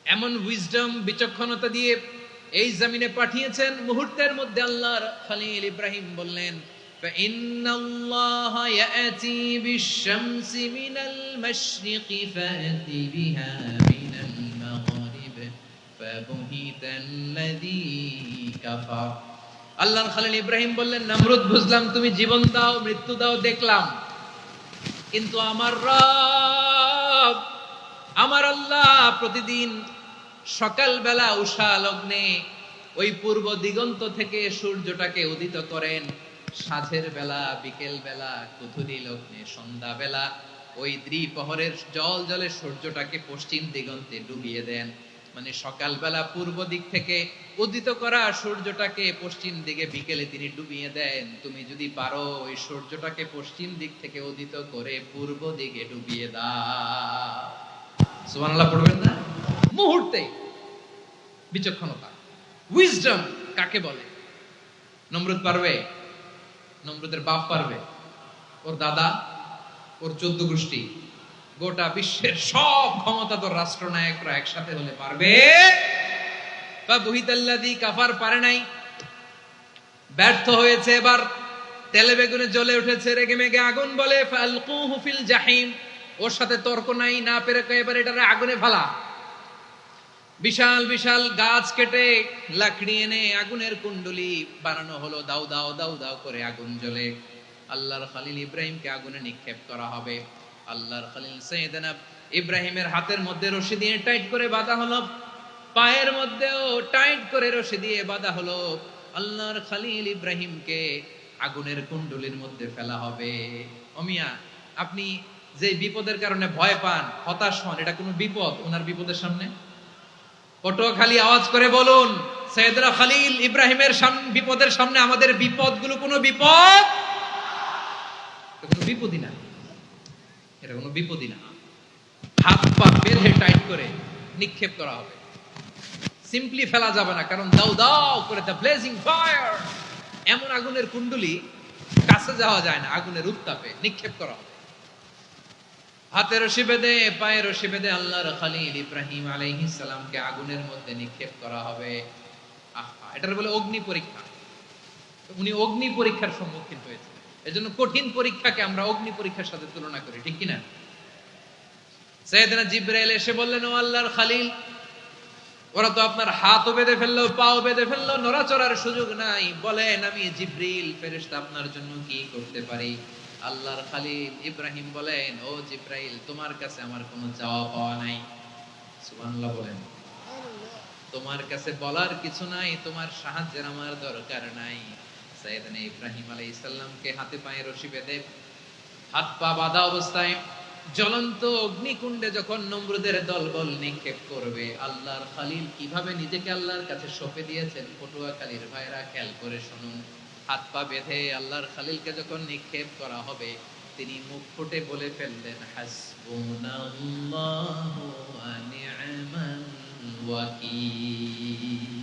এমন উইজডম, বিচক্ষণতা দিয়ে এই জমিনে পাঠিয়েছেন। মুহূর্তের মধ্যে আল্লাহর খলিল ইব্রাহিম বললেন, ফাইন্নাল্লাহা ইয়াতি বিশ-শামসি মিনাল মাশরিকি ফাতি বিহা মিনাল মাগরিব ফাবুহিতাল্লাযী কাফার। আল্লাহর খলিল ইব্রাহিম বললেন, নমরুদ, বুঝলাম তুমি জীবন দাও, মৃত্যু দাও, দেখলাম, কিন্তু আমার রব, আমার আল্লাহ প্রতিদিন সকালবেলা উষা লগ্নে ওই পূর্ব দিগন্ত থেকে সূর্যটাকে উদিত করেন, সাঁঝের বেলা, বিকেল বেলা, কুথুরি লগ্নে, সন্ধ্যা বেলা ওই দ্বিপ্রহরের জল জলে সূর্যটাকে পশ্চিম দিগন্তে ডুবিয়ে দেন। মানে সকালবেলা পূর্ব দিক থেকে উদিত করা সূর্যটাকে পশ্চিম দিকে বিকেলে তিনি ডুবিয়ে দেন। তুমি যদি পারো ওই সূর্যটাকে পশ্চিম দিক থেকে উদিত করে পূর্ব দিকে ডুবিয়ে দাও। সুবহানাল্লাহ পড়বেন না? মুহূর্তে বিচক্ষণতা, উইজডম কাকে বলে? নমরুদ পারবে? নমরুদের বাপ পারবে? ওর দাদা, ওর 14 গোষ্ঠী, গোটা বিশ্বের সব ক্ষমতাধর রাষ্ট্রনায়করা একসাথে হলে পারবে? ফাবুহিতাল্লাযী কাফার পারে নাই, ব্যর্থ হয়েছে। এবার তেলে বেগুনে জ্বলে উঠেছে, রেগে মেগে আগুন বলে, ফালকুহু ফিল জাহিম। ওর সাথে তর্ক নাই, না পেরে এবার এটারে আগুনে ফেলা। বিশাল বিশাল গাছ কেটে লাকড়ি এনে আগুনের কুণ্ডলি বানানো হলো, দাও দাও দাও দাও করে আগুন জ্বলে। আল্লাহর খলিল ইব্রাহিমকে আগুনে নিক্ষেপ করা হবে। আল্লাহর খলিল সাইয়েদনা ইব্রাহিমের হাতের মধ্যে রশি দিয়ে টাইট করে বাঁধা হলো, পায়ের মধ্যেও টাইট করে রশি দিয়ে বাঁধা হলো। আল্লাহর খলিল ইব্রাহিমকে আগুনের কুণ্ডলির মধ্যে ফেলা হবে। অমিয়া, আপনি যে বিপদের কারণে ভয় পান, হতাশ হন, এটা কোনো বিপদ ওনার বিপদের সামনে? পটুয়াখালী আওয়াজ করে বলুন, সাইয়েদনা খলিল ইব্রাহিমের বিপদের সামনে আমাদের বিপদগুলো কোনো বিপদ? কোনো বিপদই না, এটা কোনো বিপদই না। হাত পা বেঁধে টাইট করে নিক্ষেপ করা হবে, সিম্পলি ফেলা যাবে না, কারণ দাও দাও করে দ্য ব্লেজিং ফায়ার, এমন আগুনের কুণ্ডলি, কাছে যাওয়া যায় না, আগুনের উত্তাপে নিক্ষেপ করা হবে। হাতে রশি বেঁধে, পায়ে রশি বেঁধে আল্লাহর খলিল ইব্রাহিম আলাইহিস সালামকে আগুনের মধ্যে নিক্ষেপ করা হবে। আহা, এটার বলে অগ্নি পরীক্ষা। উনি অগ্নি পরীক্ষার সম্মুখীন হয়েছে। এজন্য কঠিন পরীক্ষাকে আমরা অগ্নি পরীক্ষার সাথে তুলনা করি, ঠিক কিনা? সাইয়েদনা জিবরাইল এসে বললেন, ও আল্লাহর খলিল, ওরা তো আপনার হাতও বেঁধে ফেললো, পাও বেঁধে ফেললো, নড়াচড়ার সুযোগ নাই, বলেন আমি জিবরিল ফেরেশতা আপনার জন্য কি করতে পারি? আল্লাহর খলিল ইব্রাহিম বলেন, ও জিবরাইল, তোমার কাছে আমার কোনো চাওয়া পাওয়া নাই। সুবহানাল্লাহ বলেন। তোমার কাছে বলার কিছু নাই, তোমার সাহায্যের আমার দরকার নাই। সাইয়েদনা ইব্রাহিম আলাইহিস সালামকে হাতে পায়ে রশি বেঁধে, হাত পা বাঁধা অবস্থায় জ্বলন্ত অগ্নিকুণ্ডে যখন নমরুদের দলবল নিক্ষেপ করবে, আল্লাহর খলিল কিভাবে নিজেকে আল্লাহর কাছে সঁপে দিয়েছেন পটুয়াখালীর ভাইরা খেয়াল করে শুনুন। হাত পা বেঁধে আল্লাহর খলিলকে যখন নিক্ষেপ করা হবে, তিনি মুখ ফুটে বলে ফেললেন, হাসবুনাল্লাহু ওয়া নি'মাল ওয়াকিল।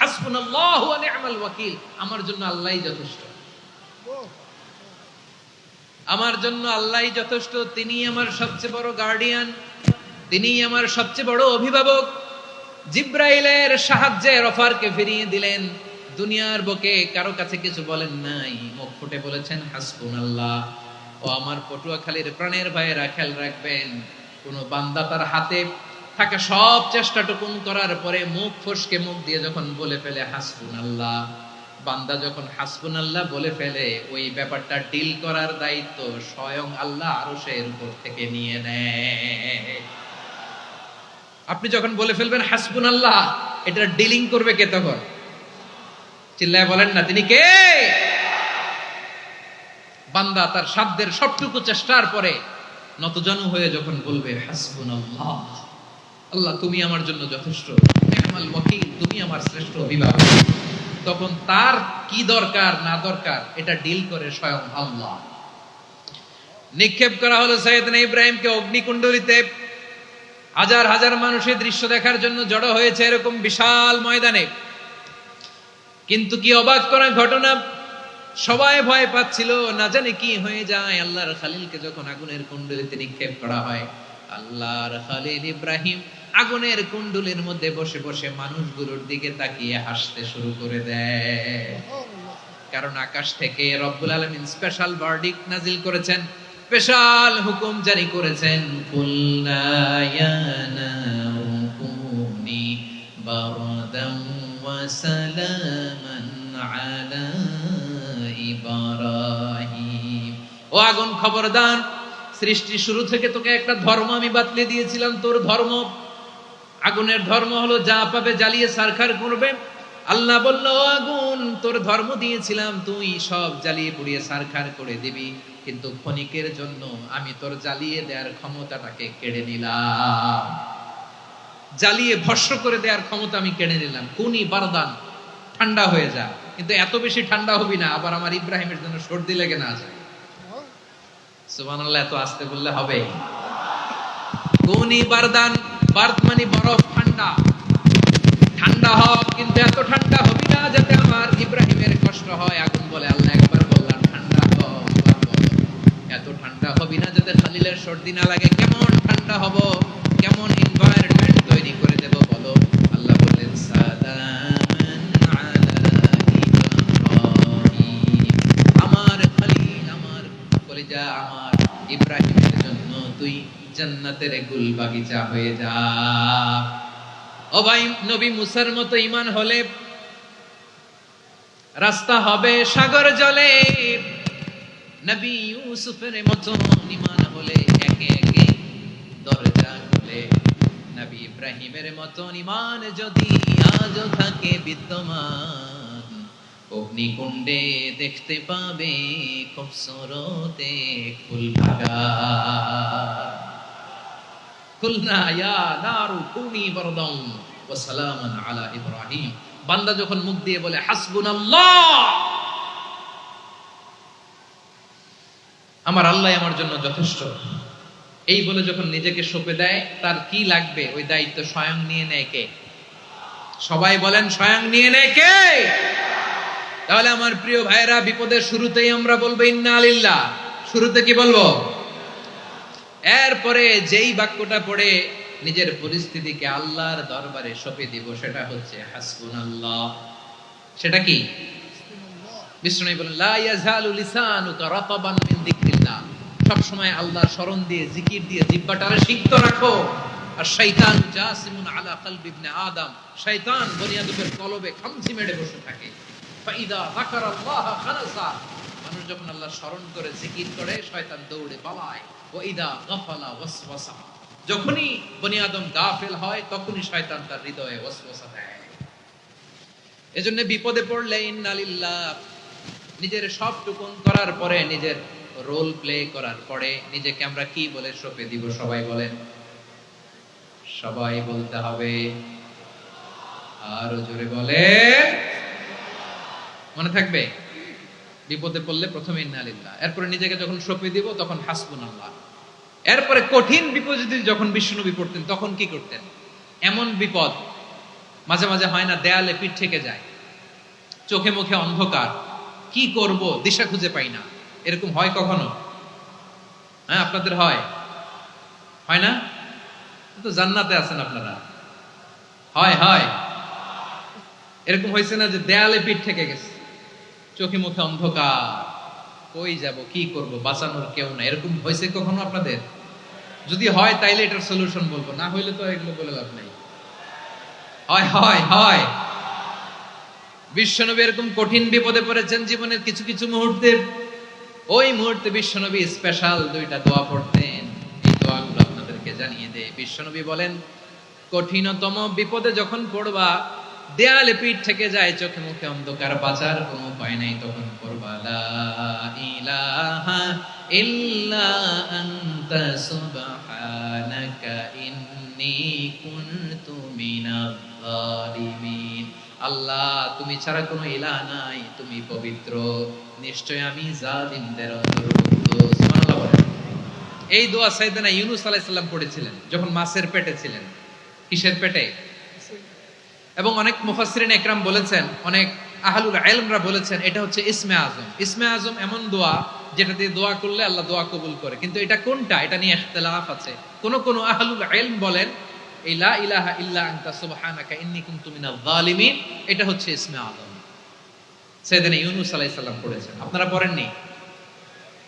হাসবুনাল্লাহু ওয়া নি'মাল ওয়াকিল, আমার জন্য আল্লাহই যথেষ্ট, আমার জন্য আল্লাহই যথেষ্ট। তিনি আমার সবচেয়ে বড় গার্ডিয়ান, তিনি আমার সবচেয়ে বড় অভিভাবক। জিব্রাইলের সাহায্যে রফারকে ফিরিয়ে দিলেন, দুনিয়ার বুকে কারো কাছে কিছু বলেন নাই, মুখ ফুটে বলেছেন হাসবুনাল্লাহ। ও আমার পটুয়াখালীর প্রাণের ভাইয়েরা, খেয়াল রাখবেন, কোন বান্দা তার হাতে থাকা সব চেষ্টাটুকুন করার পরে মুখ ফসকে মুখ দিয়ে যখন বলে ফেলে হাসবুনাল্লাহ, বান্দা যখন হাসবুনাল্লাহ বলে ফেলে, ওই ব্যাপারটা ডিল করার দায়িত্ব স্বয়ং আল্লাহ আরশের উপর থেকে নিয়ে নেয়। আপনি যখন বলে ফেলবেন হাসবুনাল্লাহ, এটা ডিলিং করবে কে তখন? চিল্লায় বলেন না, তিনি কে? বান্দা তার সাধ্যের সবটুকু চেষ্টার পরে নতজানু হয়ে যখন বলবে হাসবুনাল্লাহ, আল্লাহ তুমি আমার জন্য যথেষ্ট, নি'মাল ওয়াকিল, তুমি আমার শ্রেষ্ঠ অভিভাবক, তখন তার কি দরকার না দরকার এটা ডিল করে স্বয়ং আল্লাহ। নিক্ষেপ করা হলো সাইয়েদনা ইব্রাহিমকে অগ্নিকুণ্ডলিতে। হাজার হাজার মানুষের দৃশ্য দেখার জন্য জড়ো হয়েছে এরকম বিশাল ময়দানে। কিন্তু কি অবাক করা ঘটনা, সবাই ভয় পাচ্ছিল, না জানে কি হয়ে যায়। আল্লাহর খলিলকে যখন আগুনের কুণ্ডলিতে নিক্ষেপ করা হয়, আল্লাহর খলিল ইব্রাহিম আগুনের কুণ্ডলের মধ্যে বসে বসে মানুষগুলোর দিকে তাকিয়ে হাসতে শুরু করে দেয়। কারণ আকাশ থেকে রব্বুল আলামিন স্পেশাল ভার্ডিক্ট নাজিল করেছেন, স্পেশাল হুকুম জারি করেছেন, কুলনা ইয়া নারু কুনি বারদান ওয়া সালামান আলা ইব্রাহিম। ও আগুন, খবরদার, সৃষ্টি শুরু থেকে তোকে একটা ধর্ম আমি বাতলে দিয়েছিলাম, তোর ধর্ম, আগুনের ধর্ম হলো যা পাবে জ্বালিয়ে সারখার করবে। আল্লাহ বলল, আগুন, তোর ধর্ম দিয়েছিলাম, তুই সব জ্বালিয়ে পুড়িয়ে সারখার করে দিবি, কিন্তু ক্ষণিকের জন্য আমি তোর জ্বালিয়ে দেওয়ার ক্ষমতাটাকে কেড়ে নিলাম, জ্বালিয়ে ভস্ম করে দেওয়ার ক্ষমতা আমি কেড়ে নিলাম। কুনি বারদান, ঠান্ডা হয়ে যা, কিন্তু এত বেশি ঠান্ডা হবি না আবার আমার ইব্রাহিমের জন্য সর্দি লেগে না যায়। সুবহানাল্লাহ, এত আস্তে বললে হবে? কুনি বারদান, বারদ মানে বরফ, ঠান্ডা, ঠান্ডা হ, কিন্তু এত ঠান্ডা হবি না যাতে আমার ইব্রাহিমের কষ্ট হয়। আগুন বলে, আল্লাহ একবার বললাম ঠান্ডা হ, এত ঠান্ডা হবি না যাতে খলিলের সর্দি না লাগে। কেমন ঠান্ডা হব, কেমন এনভায়রনমেন্ট তৈরি করে দেব বলো? আল্লাহ বললেন, সালামান আলা ইব্রাহিম, আমার খলিল, আমার কলিজা, আমার ইব্রাহিমের জন্য তুই জান্নাতের গুল বাগিচা হয়ে যা। ও ভাই, নবী মুসার মতো ঈমান হলে রাস্তা হবে সাগর জলে, নবী ইউসুফের মতো ঈমান হলে একে একে দরজা খুলে, নবী ইব্রাহিমের মতো ঈমান যদি আজও থাকে বিদ্যমান, অগ্নিকুণ্ডে দেখতে পাবে খুবসুরতে ফুলবাগান। কুলনা ইয়া নারু কুনি বারদান ওয়া সালামান আলা ইব্রাহিম। বান্দা যখন মুখ দিয়ে বলে হাসবুনাল্লাহ, আমার আল্লাহ আমার জন্য যথেষ্ট, এই বলে যখন নিজেকে সঁপে দেয়, তার কি লাগবে ওই দায়িত্ব স্বয়ং নিয়ে নেয় কে? সবাই বলেন, স্বয়ং নিয়ে নেয় কে? তাহলে আমার প্রিয় ভাইরা, বিপদের শুরুতেই আমরা বলবো ইন্না লিল্লাহ। শুরুতে কি বলবো? এরপরে যেই বাক্যটা পড়ে নিজের পরিস্থিতিকে আল্লাহর দরবারে সঁপে দিব, সেটা হচ্ছে হাসবুনাল্লাহ। সেটা কি? বিষ্ণু বলেন, লা ইয়াজালু লিসানুকা রাতাবান মিন যিকরিল্লাহ, সব সময় আল্লাহর স্মরণ দিয়ে, জিকির দিয়ে জিহ্বাটারে সিক্ত রাখো। আর শয়তান জাসিমুন আলা কলবি ইবনে আদম, শয়তান বনি আদমের কলবে খামচি মেরে বসে থাকে। ফাইদা যাকারাল্লাহ খানাসা, মানুষ যখন আল্লাহর স্মরণ করে জিকির করে, শয়তান দৌড়ে পালায়। ওয়া ইদা গাফালা ওয়াসওয়াসা, যখনই বনি আদম গাফেল হয়, তখনই শয়তান তার হৃদয়ে ওয়াসওয়াসা দেয়। এজন্য বিপদে পড়লে ইন্না লিল্লাহ, নিজের সবটুকুন করার পরে নিজের রোল প্লে করার পরে নিজেকে আমরা কি বলে সঁপে দিব? সবাই বলেন, সবাই বলতে হবে, আরো জোরে বলে, মনে থাকবে? বিপদে পড়লে প্রথমে ইন্নালিল্লাহ, এরপরে নিজেকে যখন সঁপে দিব তখন হাসবুনাল্লাহ। এরপরে কঠিন বিপদে যখন বিশ্বনবী পড়তেন তখন কি করতেন? এমন বিপদ মাঝে মাঝে হয় না, দেয়ালে পিঠ থেকে যায়, চোখে মুখে অন্ধকার, কি করব দিশা খুঁজে পাই না, এরকম হয় কখনো? হ্যাঁ, আপনাদের হয়? হয় না? তো জান্নাতে আছেন আপনারা। হয় হয় এরকম হয়েছে না যে দেয়ালে পিঠ থেকে গেছে, চোখে মুখে অন্ধকার, কই যাব, কি করব, বাঁচানোর কেউ না, এরকম হয়েছে কখনো আপনাদের? যদি হয় তাইলে এটার সলিউশন বলবো, না হইলে তো এগুলো বলে লাভ নাই। হয় হয় হয় বিশ্বনবী এরকম কঠিন বিপদে পড়েছেন জীবনের কিছু কিছু মুহূর্তে। ওই মুহূর্তে বিশ্বনবী স্পেশাল দুইটা দোয়া পড়তেন। এই দোয়াগুলো আপনাদেরকে জানিয়ে দেয়। বিশ্বনবী বলেন, কঠিনতম বিপদে যখন পড়বা, দেয়ালে পিঠ থেকে যায়, চোখে মুখে অন্ধকার, বাঁচার কোনো উপায় নাই, তখন পড়বা লা ইলাহা ইল্লা আনতা সুবহানাকা ইন্নী কুনতু মিনাজ জালিমিন। আল্লাহ, তুমি ছাড়া কোনো ইলাহ নাই, তুমি পবিত্র, নিশ্চয় আমি জালিমদের অন্তর্ভুক্ত। সুবহানাল্লাহ বলেন। এই দোয়া সাইয়েদনা ইউনূস আলাইহিস সালাম পড়েছিলেন যখন মাছের পেটে ছিলেন। কিসের পেটে? এবং অনেক মুফাসসিরিন একরাম বলেছেন, অনেক আহলুল ইলমরা বলেছেন, এটা হচ্ছে ইসমে আজম। ইসমে আজম এমন দোয়া যেটা দিয়ে দোয়া করলে আল্লাহ দোয়া কবুল করে, কিন্তু এটা কোনটা, এটা নিয়ে ইখতিলাফ আছে। কোন কোন আহলুল ইলম বলেন এই লা ইলাহা ইল্লা আনতা সুবহানাকা ইন্নী কুনতু মিনাজ জালিমিন, এটা হচ্ছে ইসমে আজম। সাইয়েদনা ইউনূস আলাইহিস সালাম পড়েছেন। আপনারা পড়েননি?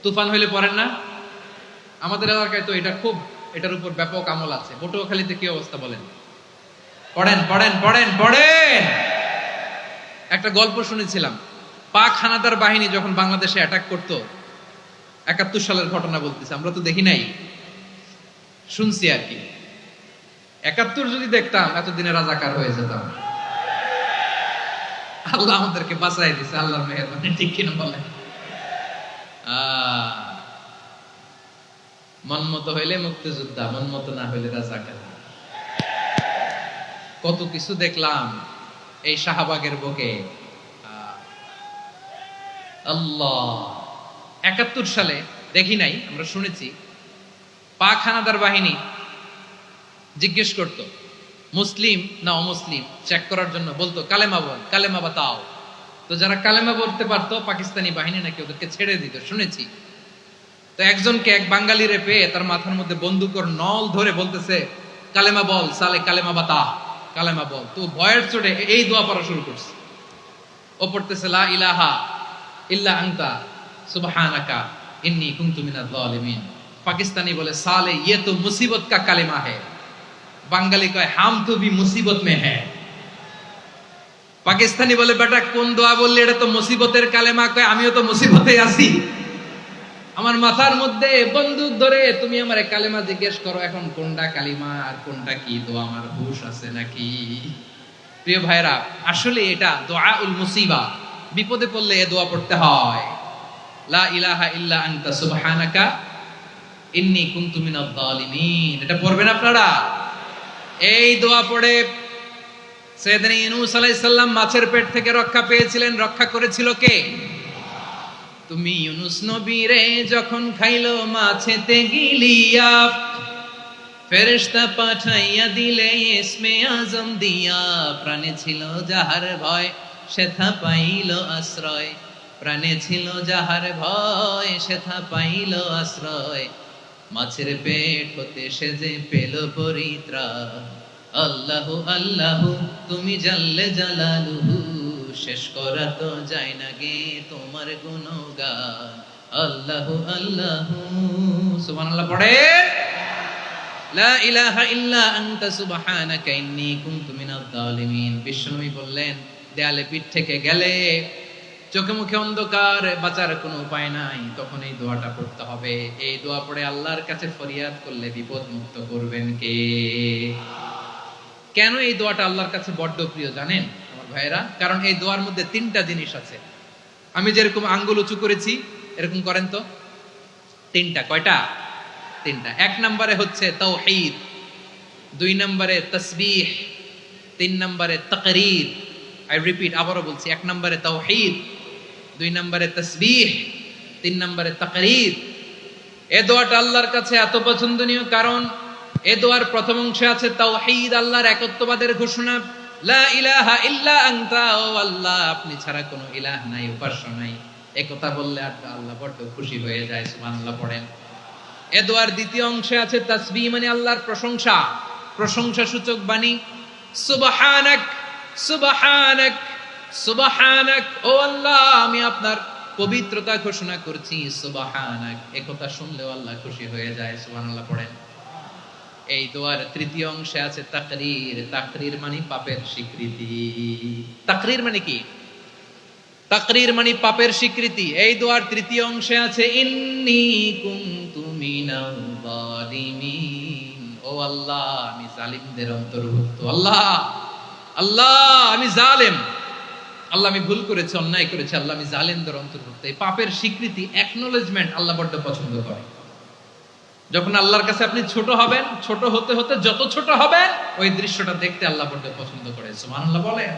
তুফান হইলে পড়েন না? আমাদের এলাকায় তো এটা খুব, এটার উপর ব্যাপক আমল আছে। পটুয়াখালীতে কি অবস্থা বলেন? পড়েন পড়েন পড়েন পড়েন। একটা গল্প শুনেছিলাম, পাক হানাদার বাহিনী যখন বাংলাদেশে অ্যাটাক করত, ৭১ সালের ঘটনা বলতেছে, আমরা তো দেখি নাই, শুনছি আর কি। ৭১ যদি দেখতাম এতদিনে রাজাকার হয়ে যেতাম। আল্লাহ আমাদেরকে বাঁচাই দিছে, আল্লাহর মেহেরবানি, ঠিক কিনা বলেন? মন মতো হইলে মুক্তিযোদ্ধা, মন মতো না হইলে রাজাকার। কত কিছু দেখলাম এই শাহবাগের বুকে। আল্লাহ, ৭১ সালে দেখি নাই, আমরা শুনেছি, পাক হানাদার বাহিনী জিজ্ঞেস করত মুসলিম না অমুসলিম চেক করার জন্য, বলতো কালেমা বল, কালেমা বাতাও। তো যারা কালেমা বলতে পারতো পাকিস্তানি বাহিনী নাকি ওদেরকে ছেড়ে দিত, শুনেছি। তো একজনকে, এক বাঙালিরে পেয়ে তার মাথার মধ্যে বন্দুকের নল ধরে বলতেছে, কালেমা বল সালে, কালেমা বাতা, কালেমা বল। তো ভয়ের চোটে এই দোয়া পড়া শুরু করছে। ও পড়তেছে লা ইলাহা ইল্লা আনতা সুবহানাকা ইন্নী কুনতু মিনাজ জালিমিন। পাকিস্তানি বলে সালে ইয়ে তো মুসিবত কা কালেমা है। বাঙালি কয় হাম তো ভি মুসিবত মে है। পাকিস্তানি বলে বেটা কোন দোয়া বললি, এটা তো মুসিবতের কালেমা। কয় আমিও তো মুসিবতে আছি, আমার মাথার মধ্যে বন্দুক ধরে তুমি আমারে কালেমা জিজ্ঞেস করো, এখন কোনটা কালিমা আর কোনটা কি দোয়া, আমার হুঁশ আছে নাকি? প্রিয় ভাইরা, আসলে এটা দুআউল মুসিবা, বিপদে পড়লে এই দোয়া পড়তে হয়। লা ইলাহা ইল্লা আনতা সুবহানাকা ইন্নী কুনতু মিনাজ জালিমিন, এটা পড়বেন আপনারা। এই দোয়া পড়ে সাইয়েদনা ইউনূস আলাইহিস সালাম মাছের পেট থেকে রক্ষা পেয়েছিলেন। রক্ষা করেছিল কে? তুমি ইউনূস নবীরে যখন খাইলো মাছেতে গিলিয়া, ফেরেশতা পাঠাইয়া দিলে ইসমে আজম দিয়া। প্রাণে ছিল যাহার ভয় সেথা পাইল আশ্রয়, প্রাণে ছিল যাহার ভয় সেথা পাইল আশ্রয়। মাছের পেট হতে সে যে পেল পরিত্রাণ। আল্লাহু আল্লাহু তুমি জাল্লে জালালুহু, শেষ করা তো যায় না গে তোমার গুণগান। আল্লাহু আল্লাহু, সুবহানাল্লাহ পড়ে। লা ইলাহা ইল্লা আনতা সুবহানাকা ইন্নী কুনতু মিনাজ জালিমিন। বিশ্বনবী বললেন, দেয়ালে পিঠ থেকে গেলে, চোখে মুখে অন্ধকার, বাঁচার কোনো উপায় নাই, তখন এই দোয়াটা পড়তে হবে। এই দোয়া পড়ে আল্লাহর কাছে ফরিয়াদ করলে বিপদ মুক্ত করবেন কে? কেন এই দোয়াটা আল্লাহর কাছে বড্ড প্রিয় জানেন আমার ভাইয়েরা? কারণ এই দোয়ার মধ্যে 3টা জিনিস আছে। আমি যেরকম আঙ্গুল উঁচু করেছি, এরকম করেন তো, তিনটা, কয়টা? তিনটা। এক নম্বরে হচ্ছে তাওহীদ, দুই নম্বরে তাসবিহ, তিন নম্বরে তাকরীর। আই রিপিট, আবারও বলছি, এক নম্বরে তাওহীদ, দুই নম্বরে তাসবিহ, তিন নম্বরে তাকরীর। এ দোয়াটা আল্লাহর কাছে এত পছন্দনীয় কারণ এ দোয়ার প্রথম অংশে আছে তাওহীদ, আল্লাহর একত্ববাদের ঘোষণা। লা ইলাহা ইল্লা আনতা, ও আল্লাহ আপনি ছাড়া কোনো ইলাহ নাই, উপাস্য নাই। এই কথা বললে আল্লাহ বড় খুশি হয়ে যায়, সুবহানাল্লাহ পড়েন। এ দোয়ার দ্বিতীয় অংশে আছে তাসবিহ, মানে আল্লাহর প্রশংসা, প্রশংসা সূচক বাণী। সুবহানাক সুবহানাক সুবহানাক, ও আল্লাহ আমি আপনার পবিত্রতা ঘোষণা করছি, সুবহানাক। এই কথা শুনলেও আল্লাহ খুশি হয়ে যায়, সুবহানাল্লাহ পড়েন। এই দোয়ার তৃতীয় অংশে আছে তাকরীর, তাকরীর মানে পাপের স্বীকৃতি। তাকরীর মানে কি? তাকরীর মানে পাপের স্বীকৃতি। এই দোয়ার তৃতীয় অংশে আছে ইন্নী কুনতু মিনাল যালিমিন, ও আল্লাহ আমি জালিমদের অন্তর্ভুক্ত। আল্লাহ আল্লাহ আমি জালেম, আল্লাহ আমি ভুল করেছি, অন্যায় করেছি, আল্লাহ আমি জালেমদের অন্তর্ভুক্ত। এই পাপের স্বীকৃতি, অ্যাকনোলেজমেন্ট আল্লাহ বড় পছন্দ করে। যখন আল্লাহর কাছে আপনি ছোট হবেন, ছোট হতে হতে যত ছোট হবেন ওই দৃশ্যটা দেখতে আল্লাহ বড় পছন্দ করে, সুবহানাল্লাহ বলেন।